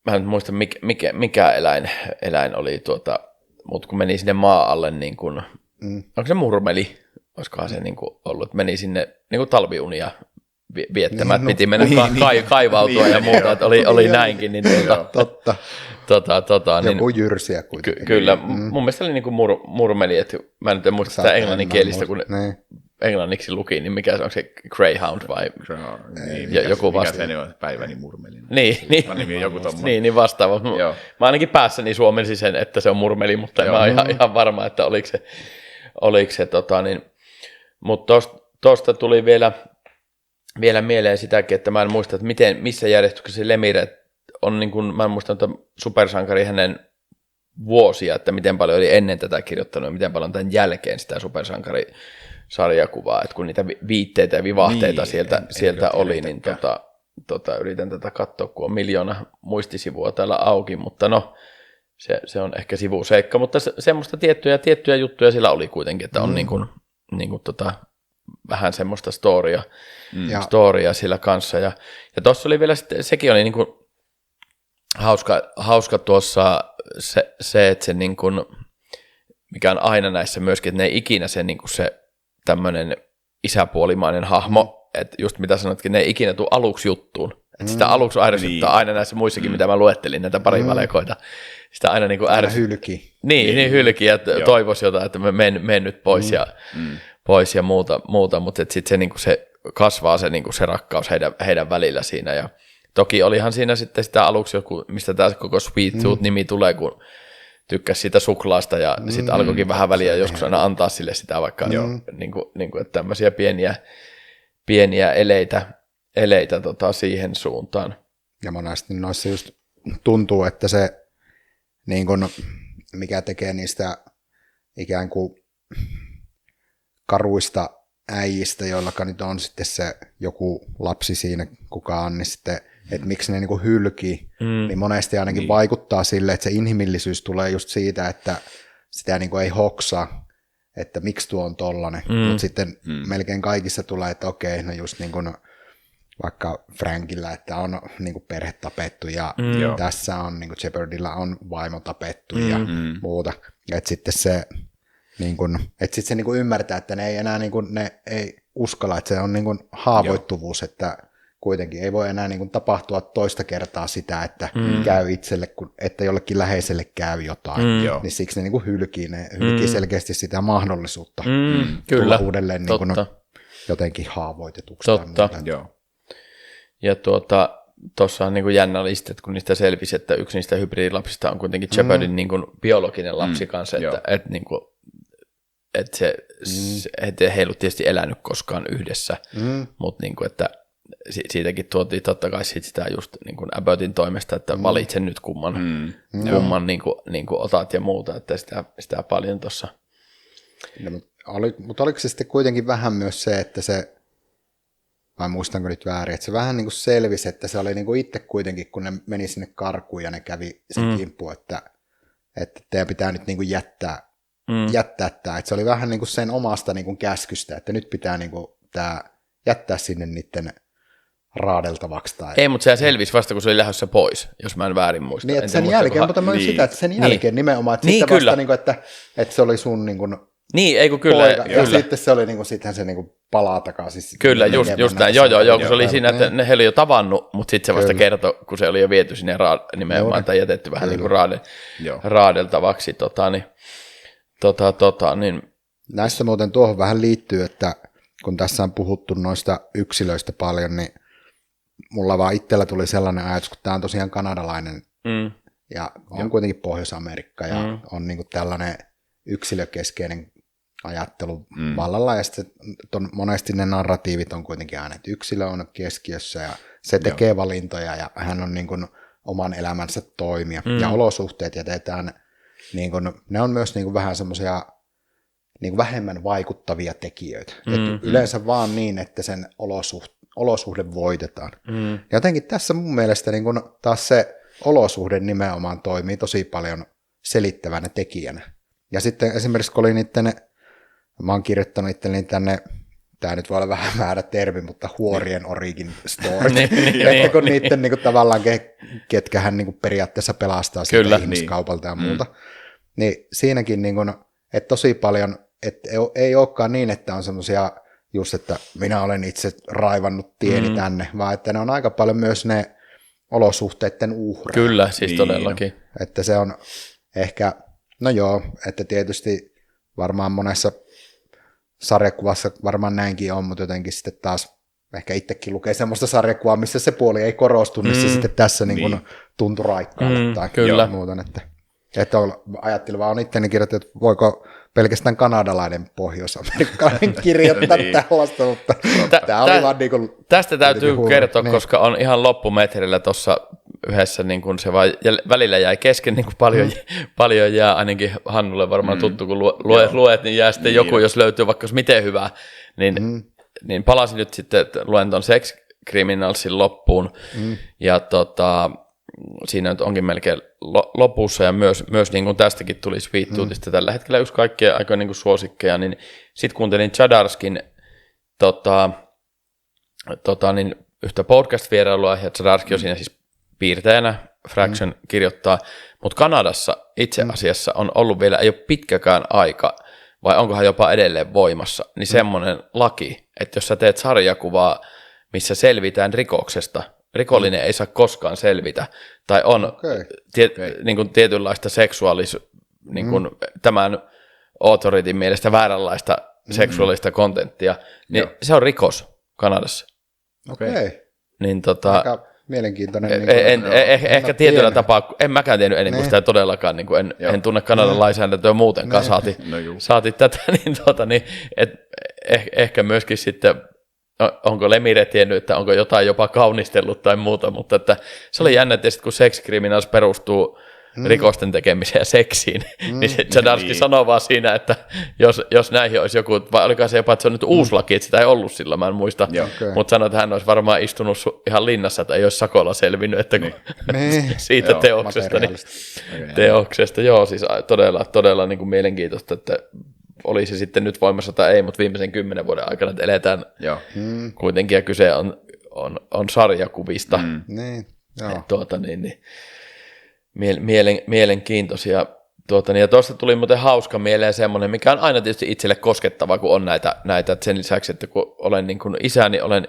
mä en muista mikä eläin oli mutta kun meni sinne maa alle, niin kun, onko se murmeli, olisikohan se niin kuin ollut, että meni sinne niin kuin talviunia viettämään, piti mennä kaivautua ja muuta, että oli näinkin. Niin totta. Joku jyrsiä kuitenkin. Kyllä, mun mielestä oli niin kuin murmeli, että mä nyt en muista sitä englanninkielistä, kun englanniksi luki, niin mikä se on se Greyhound vai joku vastaava. Mikä se on, päiväni murmeli. Niin vastaava. Mä ainakin päässäni suomensin sen, että se on murmeli, mutta en mä ole ihan varma, että oliko se mutta tuosta tuli vielä mieleen sitäkin, että mä en muista, että missä järjestyksessä Lemire on, niin kuin, mä en muista, että supersankari hänen vuosia, että miten paljon oli ennen tätä kirjoittanut ja miten paljon tämän jälkeen sitä supersankarisarjakuvaa, että kun niitä viitteitä ja vivahteita sieltä oli, niin yritän tätä katsoa, kun on 1 000 000 muistisivua täällä auki, mutta no, se on ehkä sivuseikka, mutta semmoista tiettyjä juttuja sillä oli kuitenkin, että on niin kuin vähän semmoista storya sillä kanssa. Ja tuossa oli vielä sekin oli niin kuin hauska tuossa se, että se niin kuin mikä on aina näissä myöskin, että ne ei ikinä se, niin kuin se tämmöinen isäpuolimainen hahmo, että just mitä sanotkin, ne ei ikinä tule aluksi juttuun. Että sitä aluksi ärsyttää aina näissä muissakin, mitä mä luettelin, näitä parivalikoita. Sitä aina niin kuin hylki. Niin hylki, ja toivoisi jotain, että mä menen nyt pois ja muuta, mutta sitten se, niin kuin se kasvaa se, niin kuin se rakkaus heidän välillä siinä. Ja toki olihan siinä sitten sitä aluksi joku, mistä tämä koko Sweet Tooth-nimi tulee, kun tykkäsi siitä suklaasta ja sitten alkoikin vähän väliä joskus aina antaa sille sitä vaikka niin kuin, että tämmöisiä pieniä eleitä siihen suuntaan. Ja monesti noissa just tuntuu, että se niin kun, mikä tekee niistä ikään kuin karuista äijistä, joilla nyt on sitten se joku lapsi siinä kukaan, niin sitten, että miksi ne niin kuin hylkii, niin monesti ainakin vaikuttaa sille, että se inhimillisyys tulee just siitä, että sitä niin kuin ei hoksaa, että miksi tuo on tollainen, mutta sitten melkein kaikissa tulee, että okei, no just niin kuin vaikka Frankillä, että on niin kuin perhe tapettu ja tässä on niin kuin Shepardilla on vaimo tapettu ja muuta, että sitten se niin kun, että sitten se niin kun ymmärtää, että ne ei enää niin kun, ne ei uskalla, että se on niin kun haavoittuvuus, että kuitenkin ei voi enää niin kun tapahtua toista kertaa sitä, että käy itselle, että jollekin läheiselle käy jotain, niin siksi ne niin kun hylkii selkeästi sitä mahdollisuutta tulla uudelleen niin kun jotenkin haavoitetuksi. Totta. Ja tuossa on niin kuin jännä listi, että kun niistä selvisi, että yksi niistä hybridilapsista on kuitenkin Shepardin niin kuin biologinen lapsi kanssa, että niin kuin että he ei ollut tietysti elänyt koskaan yhdessä, mutta niin kuin, että siitäkin tuotiin totta kai sitä just niin kuin Abbottin toimesta, että valitsen nyt kumman niin kuin otat ja muuta, että sitä paljon tuossa. No, mutta oliko se sitten kuitenkin vähän myös se, että se, vai muistanko nyt väärin, että se vähän niin kuin selvisi, että se oli niin kuin itse kuitenkin, kun ne meni sinne karkuun ja ne kävi sen kimppuun, että teidän pitää nyt niin kuin jättää tämä, että se oli vähän niin kuin sen omasta niin kuin käskystä, että nyt pitää niin kuin tämä jättää sinne niiden raadeltavaksi. Ei, mutta se selvisi vasta, kun se oli lähdössä pois, jos mä en väärin muista. Niin, että sen jälkeen, mutta mä sitä, että sen jälkeen nimenomaan, että sitten vasta, niin kuin, että se oli sun niin kuin niin, ei kun kyllä. Poika, ja sitten se oli, niin kuin, sittenhän se niin kuin palaa takaisin. Kyllä, just näin. Joo, kun se oli siinä, että ne oli jo tavannut, mutta sitten se vasta kertoi, kun se oli jo viety sinne nimenomaan, tai jätetty vähän niin kuin raadeltavaksi. Niin. Näistä muuten tuohon vähän liittyy, että kun tässä on puhuttu noista yksilöistä paljon, niin mulla vaan itsellä tuli sellainen ajatus, kun tämä on tosiaan kanadalainen ja on kuitenkin Pohjois-Amerikka ja on niin kuin tällainen yksilökeskeinen ajattelu vallalla ja sitten monesti ne narratiivit on kuitenkin aina, että yksilö on keskiössä ja se tekee valintoja ja hän on niin kuin oman elämänsä toimija ja olosuhteet jätetään. Niin kun, ne on myös niin kun vähän semmoisia niin vähemmän vaikuttavia tekijöitä. Yleensä vaan niin, että sen olosuhde voitetaan. Jotenkin tässä mun mielestä niin kun taas se olosuhde nimenomaan toimii tosi paljon selittävänä tekijänä. Ja sitten esimerkiksi kun oli mä oon kirjoittanut itselleni tänne, tämä nyt voi olla vähän väärä termi, mutta huorien origin story. Että kun niiden niin kuin, tavallaan, ketkä hän niin kuin, periaatteessa pelastaa sitä ihmiskaupalta ja muuta, niin siinäkin, niin kuin, että tosi paljon, että ei olekaan niin, että on semmoisia just, että minä olen itse raivannut tieni tänne, vaan että ne on aika paljon myös ne olosuhteiden uhreja. Kyllä, siis todellakin. Että se on ehkä, no joo, että tietysti varmaan monessa sarjakuvassa varmaan näinkin on, mutta jotenkin sitten taas ehkä itsekin lukee semmoista sarjakuvaa, missä se puoli ei korostu, niin se sitten tässä niin kuin tuntui raikkaalle tai kyllä. Muuten. Että ajattelin vaan itteni kirjoittanut, että voiko pelkästään kanadalainen pohjois-amerikkalainen kirjoittaa tällaista, mutta tämä oli vaan niin kuin tästä täytyy kertoa, koska on ihan loppumetrillä tuossa yhdessä, niin kun se vaan välillä jäi kesken, niin kuin paljon jää, ainakin Hannulle varmaan tuttu, kun luet, niin jää sitten joku, jos löytyy vaikka miten hyvä, niin palasin nyt sitten, että luen ton Sex Criminalsin loppuun, ja siinä nyt onkin melkein lopussa, ja myös niin kuin tästäkin tuli Sweet Toothista tällä hetkellä yksi kaikkien aika niin kuin suosikkeja, niin sitten kuuntelin Jadarskin niin yhtä podcast-vierailua, ja Zadarski on siinä siis piirtäjänä Fraction kirjoittaa, mutta Kanadassa itse asiassa on ollut vielä, ei ole pitkäkään aika, vai onkohan jopa edelleen voimassa, niin semmoinen laki, että jos sä teet sarjakuvaa, missä selvitään rikoksesta, rikollinen ei saa koskaan selvitä, tai on niin kuin tietynlaista niin kuin tämän autorityn mielestä vääränlaista seksuaalista kontenttia, niin se on rikos Kanadassa. Okei. Niin Aika mielenkiintoinen. Ehkä tietyllä tapaa, en mäkään tiennyt ennen kuin sitä todellakaan, niin kuin en tunne Kanadan lainsäädäntöä muutenkaan, saati tätä, niin ehkä myöskin sitten, onko Lemire tiennyt, että onko jotain jopa kaunistellut tai muuta, mutta että se oli jännä, että kun seksikriminaals perustuu rikosten tekemiseen ja seksiin, niin Zdarsky sanoo vaan siinä, että jos näihin olisi joku, vai olikohan se jopa, että se on nyt uusi laki, että sitä ei ollut silloin, mä en muista, mutta sanoi, että hän olisi varmaan istunut ihan linnassa, että ei olisi sakolla selvinnyt, että siitä teoksesta, joo, siis todella niin kuin mielenkiintoista, että oli se sitten nyt voimassa tai ei, mutta viimeisen 10 vuoden aikana, että eletään kuitenkin, ja kyse on sarjakuvista. Niin, mielenkiintoisia. Ja tuosta tuli muuten hauska mieleen semmoinen, mikä on aina tietysti itselle koskettava, kun on näitä sen lisäksi, että kun olen niin kuin isä, niin olen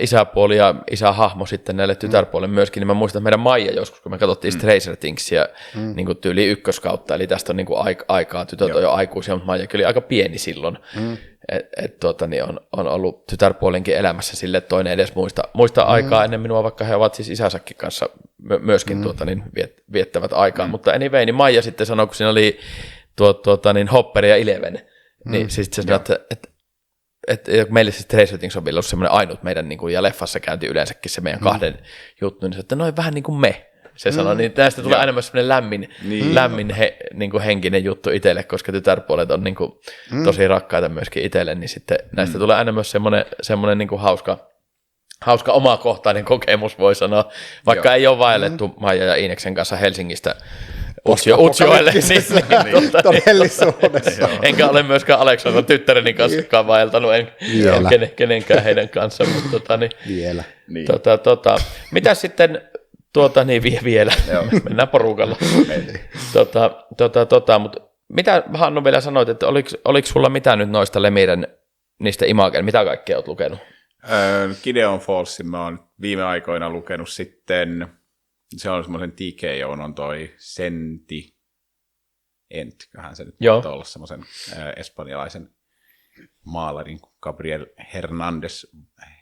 isäpuoli ja isähahmo sitten näille tytärpuolille myöskin, niin mä muistan, että meidän Maija joskus, kun me katsottiin Stranger Thingsia niin kuin tyyli ykköskautta, eli tästä on niin kuin aikaa, tytöt on jo aikuisia, mutta Maija oli aika pieni silloin, niin on ollut tytärpuolenkin elämässä sille, että toinen edes muista aikaa ennen minua, vaikka he ovat siis isänsäkin kanssa myöskin viettävät aikaa, mutta anyway, niin Maija sitten sanoi, kun siinä oli Hopper ja Eleven, niin siis se sanoi, että meille siis Stranger Things on vielä ollut semmoinen ainut meidän, niin kuin, ja leffassa käynti yleensäkin se meidän kahden juttu, niin että noin vähän niin kuin me. Se sanoi, niin tästä tulee aina myös semmoinen lämmin niin kuin henkinen juttu itselle, koska tytärpuolet on niin kuin, tosi rakkaita myöskin itselle, niin sitten näistä tulee aina myös semmoinen niin kuin hauska omakohtainen kokemus, voi sanoa, vaikka ei ole vaellettu Maija ja Iineksen kanssa Helsingistä Utsjoelle. Todellisuudessa. Enkä ole myöskään Aleksandran tyttäreni kanssa vaeltanut, en kenenkään heidän kanssa. Mutta, vielä. Mitäs sitten, vielä, mennään porukalla. Mutta mitä Hannu vielä sanoit, että oliko sulla mitään nyt noista Lemiren niistä Imagen, mitä kaikkea olet lukenut? Gideon Fallsin mä oon viime aikoina lukenut sitten, se on semmoisen TKO, on toi Senti Entköhän se nyt voisi olla semmoisen espanjalaisen maalarin Gabriel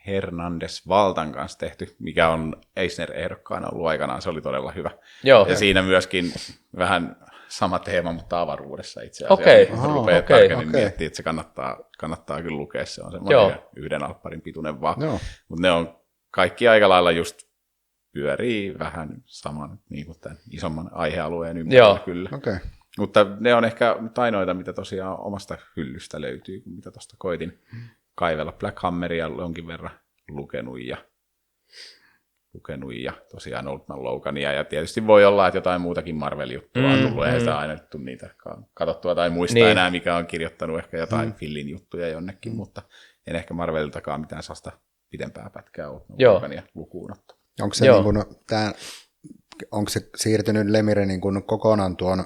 Hernandez Valtan kanssa tehty, mikä on Eisner-ehdokkaana ollut aikanaan, se oli todella hyvä. Ja siinä myöskin vähän sama teema, mutta avaruudessa itse asiassa. Kun rupeaa tarkemmin miettimään, että se kannattaa kyllä lukea, se on semmoinen yhden alpparin pituinen vaan. Mutta ne on kaikki aika lailla just pyörii vähän saman niin kuin tämän isomman aihealueen ympärillä kyllä. Mutta ne on ehkä ainoita, mitä tosiaan omasta hyllystä löytyy, mitä tuosta koitin kaivella. Black Hammeria jonkin verran lukenut ja tosiaan Old Man Logania, ja tietysti voi olla, että jotain muutakin Marvel-juttua on tullut, eihän sitä aina niitä katsottua tai muista enää, mikä on kirjoittanut ehkä jotain Fillin juttuja jonnekin, mutta en ehkä Marveliltakaan mitään sellaista pidempää pätkää Old Man Logania lukuun ottaa. Onko se siirtynyt Lemire niin kuin kokonaan tuon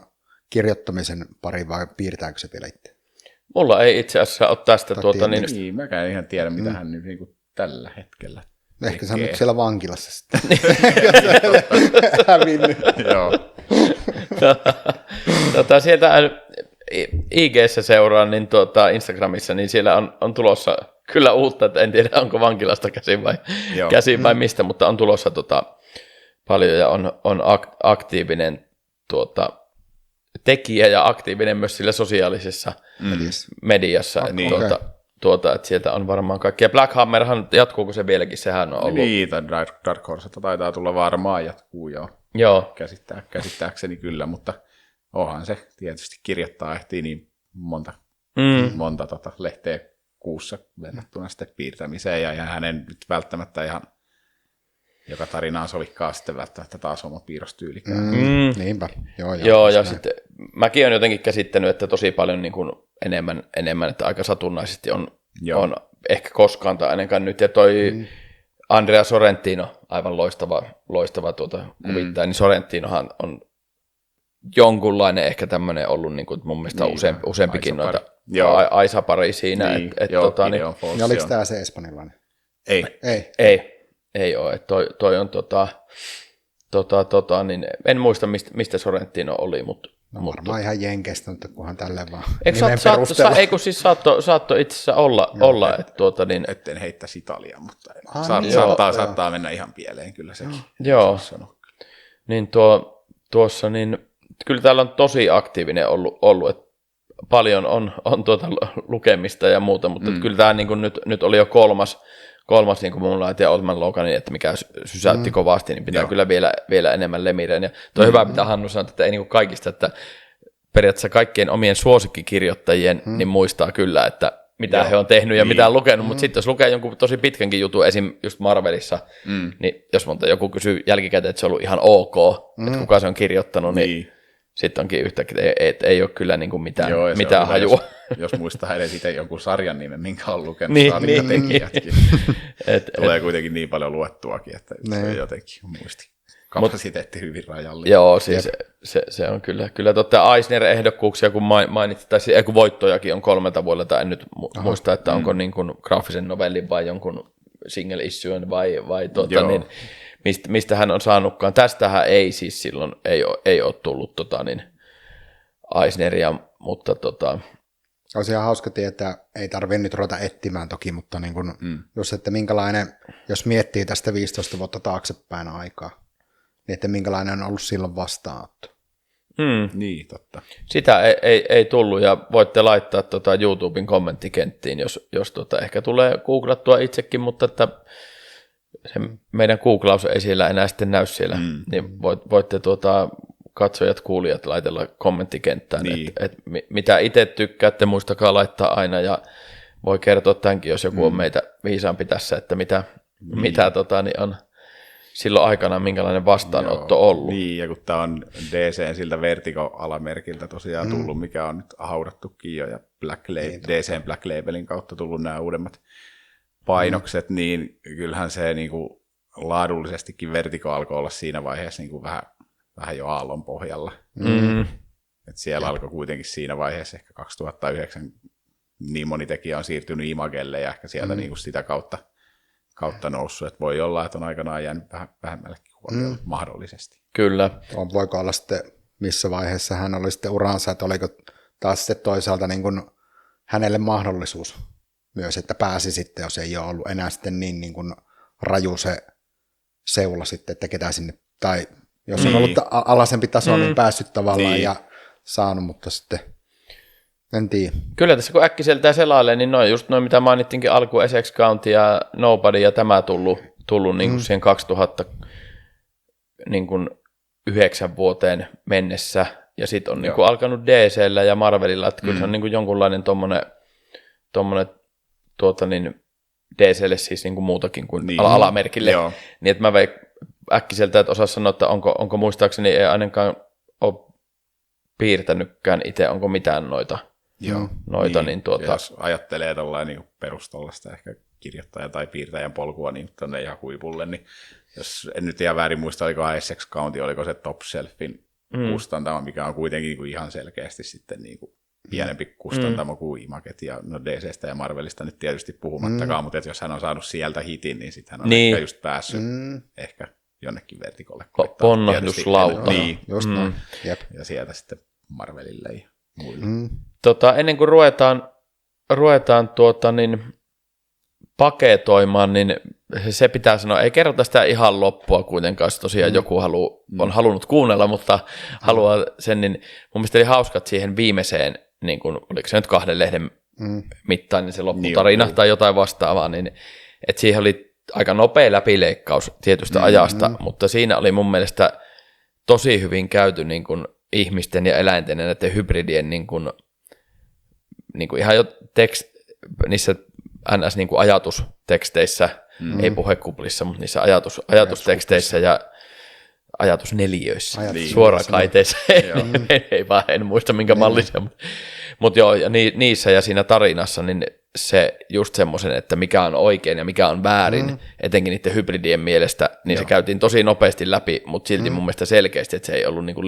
kirjoittamisen pariin, vai piirtääkö se vielä itse? Mulla ei itse asiassa ole tästä Niin, mäkään ihan tiedä, mitä hän nyt niin kuin tällä hetkellä tekee. Ehkä se on nyt siellä vankilassa sitten. Sieltä IG:ssä seuraan, niin Instagramissa, niin siellä on tulossa kyllä uutta, että en tiedä onko vankilasta käsin vai mistä, mutta on tulossa paljon ja on aktiivinen tekijä ja aktiivinen myös sillä sosiaalisessa mediassa. Että sieltä on varmaan kaikki. Ja Black Hammerhan, jatkuuko se vieläkin? Sehän on ollut. Niin, Dark Horsesta taitaa tulla varmaan jatkuu käsittääkseni kyllä, mutta onhan se tietysti kirjoittaa ehtii niin monta lehteä kuussa verrattuna sitten piirtämiseen, ja hänen nyt välttämättä ihan joka tarinaan sovikkaa sitten välttämättä taas oma piirrostyylikään. Niinpä. Joo, ja sitten mäkin olen jotenkin käsittänyt, että tosi paljon niin kuin enemmän, että aika satunnaisesti on ehkä koskaan tai ainakaan nyt, ja toi Andrea Sorrentino, aivan loistava kuvittaja, niin Sorrentinohan on jonkunlainen ehkä tämmöinen ollut niin kuin mun mielestä useampikin noita Aisa-pari siinä. Niin, niin oliko tämä se espanjalainen? Ei ole. Toi on niin en muista mistä Sorrentino oli, mutta varmaan ihan jenkeistä, mutta kunhan tälleen vaan eikö siis saattoi itse asiassa olla että niin etten heittäisi Italiaa, mutta saattaa mennä ihan pieleen kyllä sekin. Joo. Niin tuossa niin kyllä täällä on tosi aktiivinen ollut että paljon on lukemista ja muuta, mutta kyllä tämä niin kuin nyt oli jo kolmas niin kuin Moonlight ja Old Man Loganin, että mikä sysäytti kovasti, niin pitää kyllä vielä enemmän Lemiren. Ja tuo hyvä, mitä Hannu sanoi, että ei niin kuin kaikista, että periaatteessa kaikkien omien suosikkikirjoittajien niin muistaa kyllä, että mitä he on tehnyt ja mitä on lukenut, mutta sitten jos lukee jonkun tosi pitkänkin jutun, esim. Just Marvelissa, niin jos monta joku kysyy jälkikäteen, että se on ollut ihan ok, että kuka se on kirjoittanut, niin sitten onkin yhtäkkiä, että ei ole kyllä niin kuin mitään hajua. Jos muistaa edes itse jonkun sarjan nimen, minkä on lukenut, tekijätkin. Tulee kuitenkin niin paljon luettuakin, että se on jotenkin muistikapasiteetti hyvin rajallinen. Joo, siis se on kyllä Eisner-ehdokkuuksia, kun mainitsit, tai kun voittojakin on 3 vuodelta, en nyt muista, että onko niin kuin graafisen novellin vai jonkun single issuen vai niin, mistä hän on saanutkaan. Tästähän ei siis silloin ei ole tullut niin Eisneria, mutta olisi ihan hauska tietää, ei tarvitse nyt ruveta etsimään toki, mutta niin kun, just, että minkälainen, jos miettii tästä 15 vuotta taaksepäin aikaa, niin että minkälainen on ollut silloin vastaanotto. Niin, totta. Sitä ei tullut, ja voitte laittaa YouTuben kommenttikenttiin, jos ehkä tulee googlattua itsekin, mutta että se meidän googlaus ei siellä enää sitten näy siellä, niin voitte katsojat, kuulijat laitella kommenttikenttään, niin. että mitä itse tykkäätte, muistakaa laittaa aina, ja voi kertoa tämänkin, jos joku on meitä viisaampi tässä, että mitä niin on silloin aikana, minkälainen vastaanotto ollut. Niin, ja kun tämä on DCn siltä Vertigo-alamerkiltä tosiaan tullut, mikä on nyt haudattukin jo, ja DCn Black Labelin kautta tullut nämä uudemmat painokset, niin kyllähän se niinku laadullisestikin Vertigo alkoi olla siinä vaiheessa niinku vähän jo aallon pohjalla. Et siellä alkoi kuitenkin siinä vaiheessa ehkä 2009 niin moni tekijä on siirtynyt Imagelle ja ehkä sieltä niinku sitä kautta noussut, että voi olla, että on aikanaan jäänyt vähän vähemmällekin huomioon mahdollisesti. Kyllä. Voiko olla sitten, missä vaiheessa hän oli sitten uransa, että oliko taas sitten toisaalta niin kuin hänelle mahdollisuus myös, että pääsi sitten, jos ei ole ollut enää sitten niin kuin raju se seula sitten, että ketä sinne, tai jos on ollut alaisempi taso, niin päässyt tavallaan ja saanut, mutta sitten en tiedä. Kyllä tässä kun äkkiseltään selailee, niin just noin mitä mainittiinkin alkuun, Essex County ja Nobody ja tämä tullut niin kuin siihen 2009 vuoteen mennessä, ja sitten on niin kuin alkanut DC:llä ja Marvelilla, että kyllä se on niin kuin jonkunlainen tommonen niin DC:lle siis niin kuin muutakin kuin alamerkille, niin että mä äkkiseltä, että osaa sanoa, että onko muistaakseni ei ainakaan ole piirtänytkään itse, onko mitään noita, niin jos ajattelee tällainen niin perustollasta ehkä kirjoittaja tai piirtäjän polkua niin tuonne ihan huipulle, niin jos en nyt ihan väärin muista, oliko Essex County, oliko se Top Shelfin kustantama, mikä on kuitenkin niin kuin ihan selkeästi sitten niin kuin pienempi kustantamo kuin Imaget ja DC:stä ja Marvelista nyt tietysti puhumattakaan, mutta jos hän on saanut sieltä hitin, niin sitten hän on ehkä just päässyt ehkä jonnekin Vertigolle. Ponnahduslauta. Niin, just ja sieltä sitten Marvelille ja muille. Ennen kuin ruvetaan niin paketoimaan, niin se pitää sanoa, ei kerrota sitä ihan loppua kuitenkaan, jos tosiaan joku on halunnut kuunnella, mutta haluaa sen, niin mun mielestä oli hauskat siihen viimeiseen, niin kuin, oliko se nyt 2 lehden mittainen se lopputarina tai jotain vastaavaa, niin että siihen oli aika nopea läpileikkaus tietystä ajasta, mutta siinä oli mun mielestä tosi hyvin käyty niin kuin ihmisten ja eläinten ja näiden hybridien niin kuin ihan jo niissä NS niin kuin ajatusteksteissä, ei puhekuplissa, mutta niissä ajatusteksteissä ja ajatusneliöissä, suorakaiteissa, en muista minkä mallisia, mutta joo, ja niissä ja siinä tarinassa, niin se just semmoisen, että mikä on oikein ja mikä on väärin, etenkin niiden hybridien mielestä, niin se käytiin tosi nopeasti läpi, mutta silti mun mielestä selkeästi, että se ei ollut niin kuin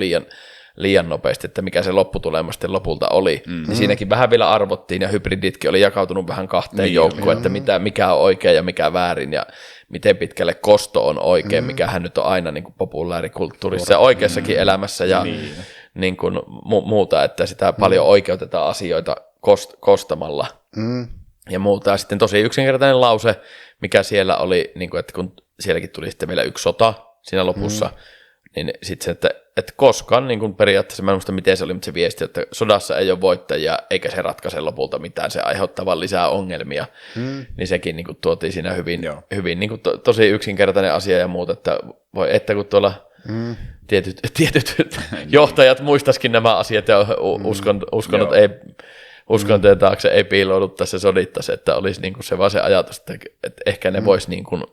liian nopeasti, että mikä se lopputulema sitten lopulta oli. Niin siinäkin vähän vielä arvottiin, ja hybriditkin oli jakautunut vähän kahteen joukkoon, että mikä on oikein ja mikä väärin, ja miten pitkälle kosto on oikein, mikähän nyt on aina niin kuin populaarikulttuurissa ja oikeassakin elämässä, ja niin kuin muuta, että sitä paljon oikeutetaan asioita kostamalla ja muuta. Ja sitten tosi yksinkertainen lause, mikä siellä oli, niin kuin, että kun sielläkin tuli sitten vielä yksi sota siinä lopussa, niin sitten se, että koskaan niin kuin periaatteessa, mä en muista miten se oli, mutta se viesti, että sodassa ei ole voittajia, eikä se ratkaise lopulta mitään, se aiheuttaa vaan lisää ongelmia, niin sekin niin kuin tuotiin siinä hyvin niin kuin tosi yksinkertainen asia ja muuta, että voi että kun tuolla tietyt johtajat muistaisikin nämä asiat ja uskonut ei uskontojen taakse ei piiloudu tässä sodittaisi, että olisi niin kuin se vaan se ajatus, että ehkä ne voisi niin kuin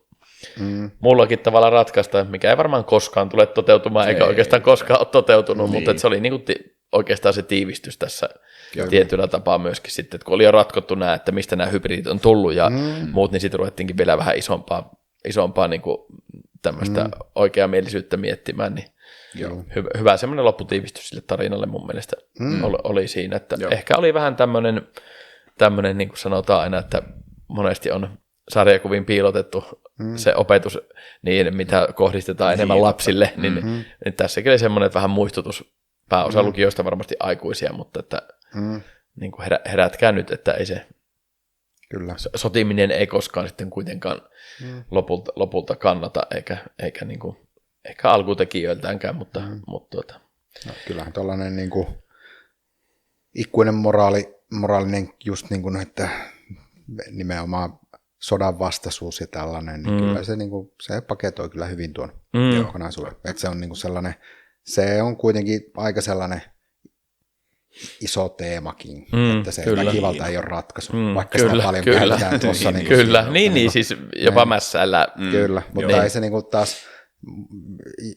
mullakin tavalla ratkaista, mikä ei varmaan koskaan tule toteutumaan, eikä oikeastaan koskaan ole toteutunut, mutta että se oli niin kuin oikeastaan se tiivistys tässä tietyllä tapaa myöskin sitten, että kun oli jo ratkottu nämä, että mistä nämä hybridit on tullut ja muut, niin sitten ruvettiinkin vielä vähän isompaa niin kuin tämmöistä oikeamielisyyttä miettimään, niin hyvä semmoinen lopputiivistys sille tarinalle mun mielestä oli siinä, että ehkä oli vähän tämmöinen, niin kuin sanotaan aina, että monesti on sarjakuviin piilotettu se opetus niin, mitä kohdistetaan enemmän lapsille, niin tässäkin oli semmoinen, että vähän muistutus pääosa lukijoista varmasti aikuisia, mutta että niin kuin herätkää nyt, että ei se sotiminen ei koskaan sitten kuitenkaan lopulta kannata, eikä niin kuin, ehkä alkutekijöiltäänkään, mutta No, kyllähän tuollainen niin kuin ikuinen moraalinen just niin kuin, että nimenomaan sodan vastaisuus ja tällainen, niin kyllä se, niin kuin, se paketoi kyllä hyvin tuon kokonaisuuden. Että se on niin kuin sellainen, se on kuitenkin aika sellainen iso teemakin, että se väkivalta ei ole ratkaisu, vaikka sitä paljon käytetään tuossa. Niin, siis jopa mässäillä. Kyllä, mutta ei se niin kuin taas,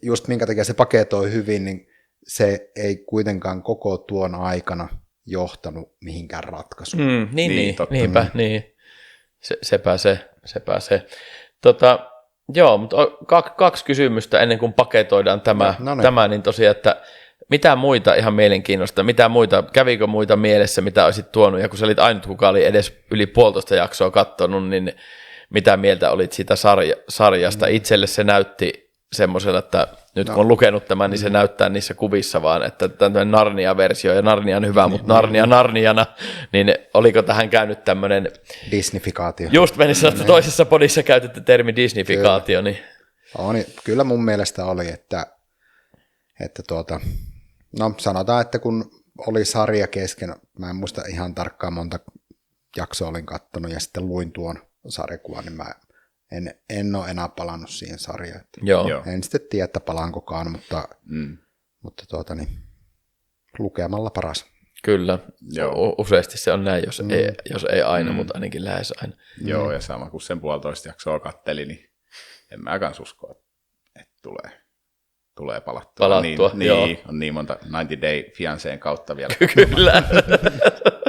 just minkä takia se paketoi hyvin, niin se ei kuitenkaan koko tuon aikana johtanut mihinkään ratkaisuun. Niinpä. Sepä se. Joo, mutta kaksi kysymystä ennen kuin paketoidaan tämä niin tosiaan, että mitä muita ihan mielenkiinnosta, kävikö muita mielessä, mitä olisit tuonut, ja kun sä olit ainut, kuka oli edes yli 1,5 jaksoa katsonut, niin mitä mieltä olit siitä sarjasta? Itselle se näytti semmoisella, että nyt kun on lukenut tämän, niin se näyttää niissä kuvissa vaan, että tämmöinen Narnia-versio, ja Narnia on hyvä, mutta Narnia Narniana, niin oliko tähän käynyt tämmöinen Disneyfikaatio. Just meni sanoa, että toisessa podissa käytetty termi Disneyfikaatio. Niin. Kyllä mun mielestä oli, että no sanotaan, että kun oli sarja kesken, mä en muista ihan tarkkaan monta jaksoa olin kattonut, ja sitten luin tuon sarjakuvan, niin mä en ole enää palannut siihen sarjaan. En sitten tiedä, että palaankokaan, mutta lukemalla paras. Kyllä, useasti se on näin, jos ei aina, mutta ainakin lähes aina. Joo, ja sama kuin sen 1,5 jaksoa katteli, niin en mä kans usko, että tulee palattua. Niin, on niin monta 90 Day Fianceen kautta vielä. Kyllä.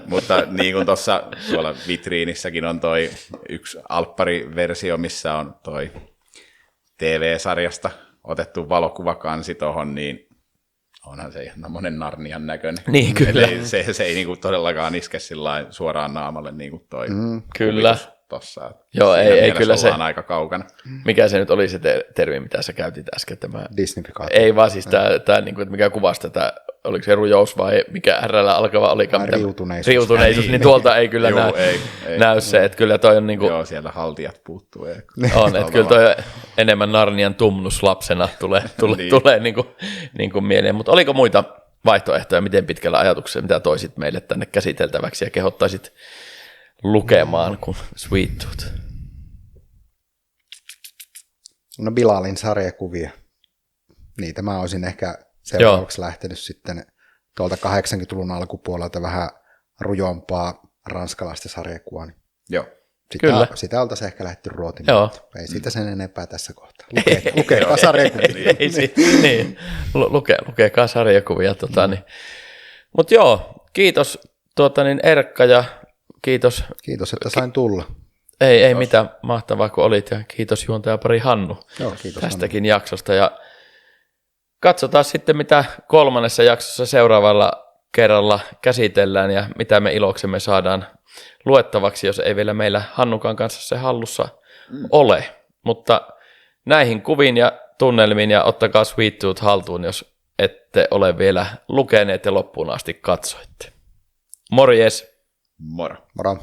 Mutta niin kuin tuolla vitriinissäkin on toi yksi alppariversio, missä on toi TV-sarjasta otettu valokuvakansi tuohon, niin onhan se ihan monen Narnian näköinen. Niin, kyllä. Se ei niin kuin todellakaan iske suoraan naamalle niin kuin toi kyllä. Tossa. Joo, ei kyllä se. Aika kaukana. Mikä se nyt oli se termi, mitä sä käytit äsken? Tämä Disneyfikaatio. Ei vaan siis tämä niin kuin, että mikä kuvasi tätä, oliko se rujous vai mikä RL alkava olikaan? Riutuneisuus, niin tuolta ei kyllä näy se, että kyllä toi on niin kuin. Joo, siellä haltijat puuttuu. On, että kyllä toi enemmän Narnian tumnus lapsena tulee niin kuin mieleen, mutta oliko muita vaihtoehtoja, miten pitkällä ajatuksella, mitä toisit meille tänne käsiteltäväksi ja kehottaisit lukemaan kuin Sweet Tooth? No Bilalin sarjakuvia. Niitä mä olisin ehkä seuraavaksi lähtenyt sitten tuolta 80-luvun alkupuolelta vähän rujompaa ranskalaista sarjakuvaa. Joo. Sitä oltaisiin ehkä lähdetty ruotimaan. Ei siitä sen enempää tässä kohtaa. Lukekaa sarjakuvia. Lukekaa sarjakuvia. Mutta joo, kiitos Erkka ja kiitos. Kiitos, että sain tulla. Ei mitään, mahtavaa kun olit ja kiitos juontajapari Hannu Joo, kiitos tästäkin jaksosta. Ja katsotaan sitten, mitä 3. jaksossa seuraavalla kerralla käsitellään ja mitä me iloksemme saadaan luettavaksi, jos ei vielä meillä Hannukan kanssa se hallussa ole. Mutta näihin kuviin ja tunnelmiin ja ottakaa Sweet Tooth haltuun, jos ette ole vielä lukeneet ja loppuun asti katsoitte. Morjes! Moro. Moro.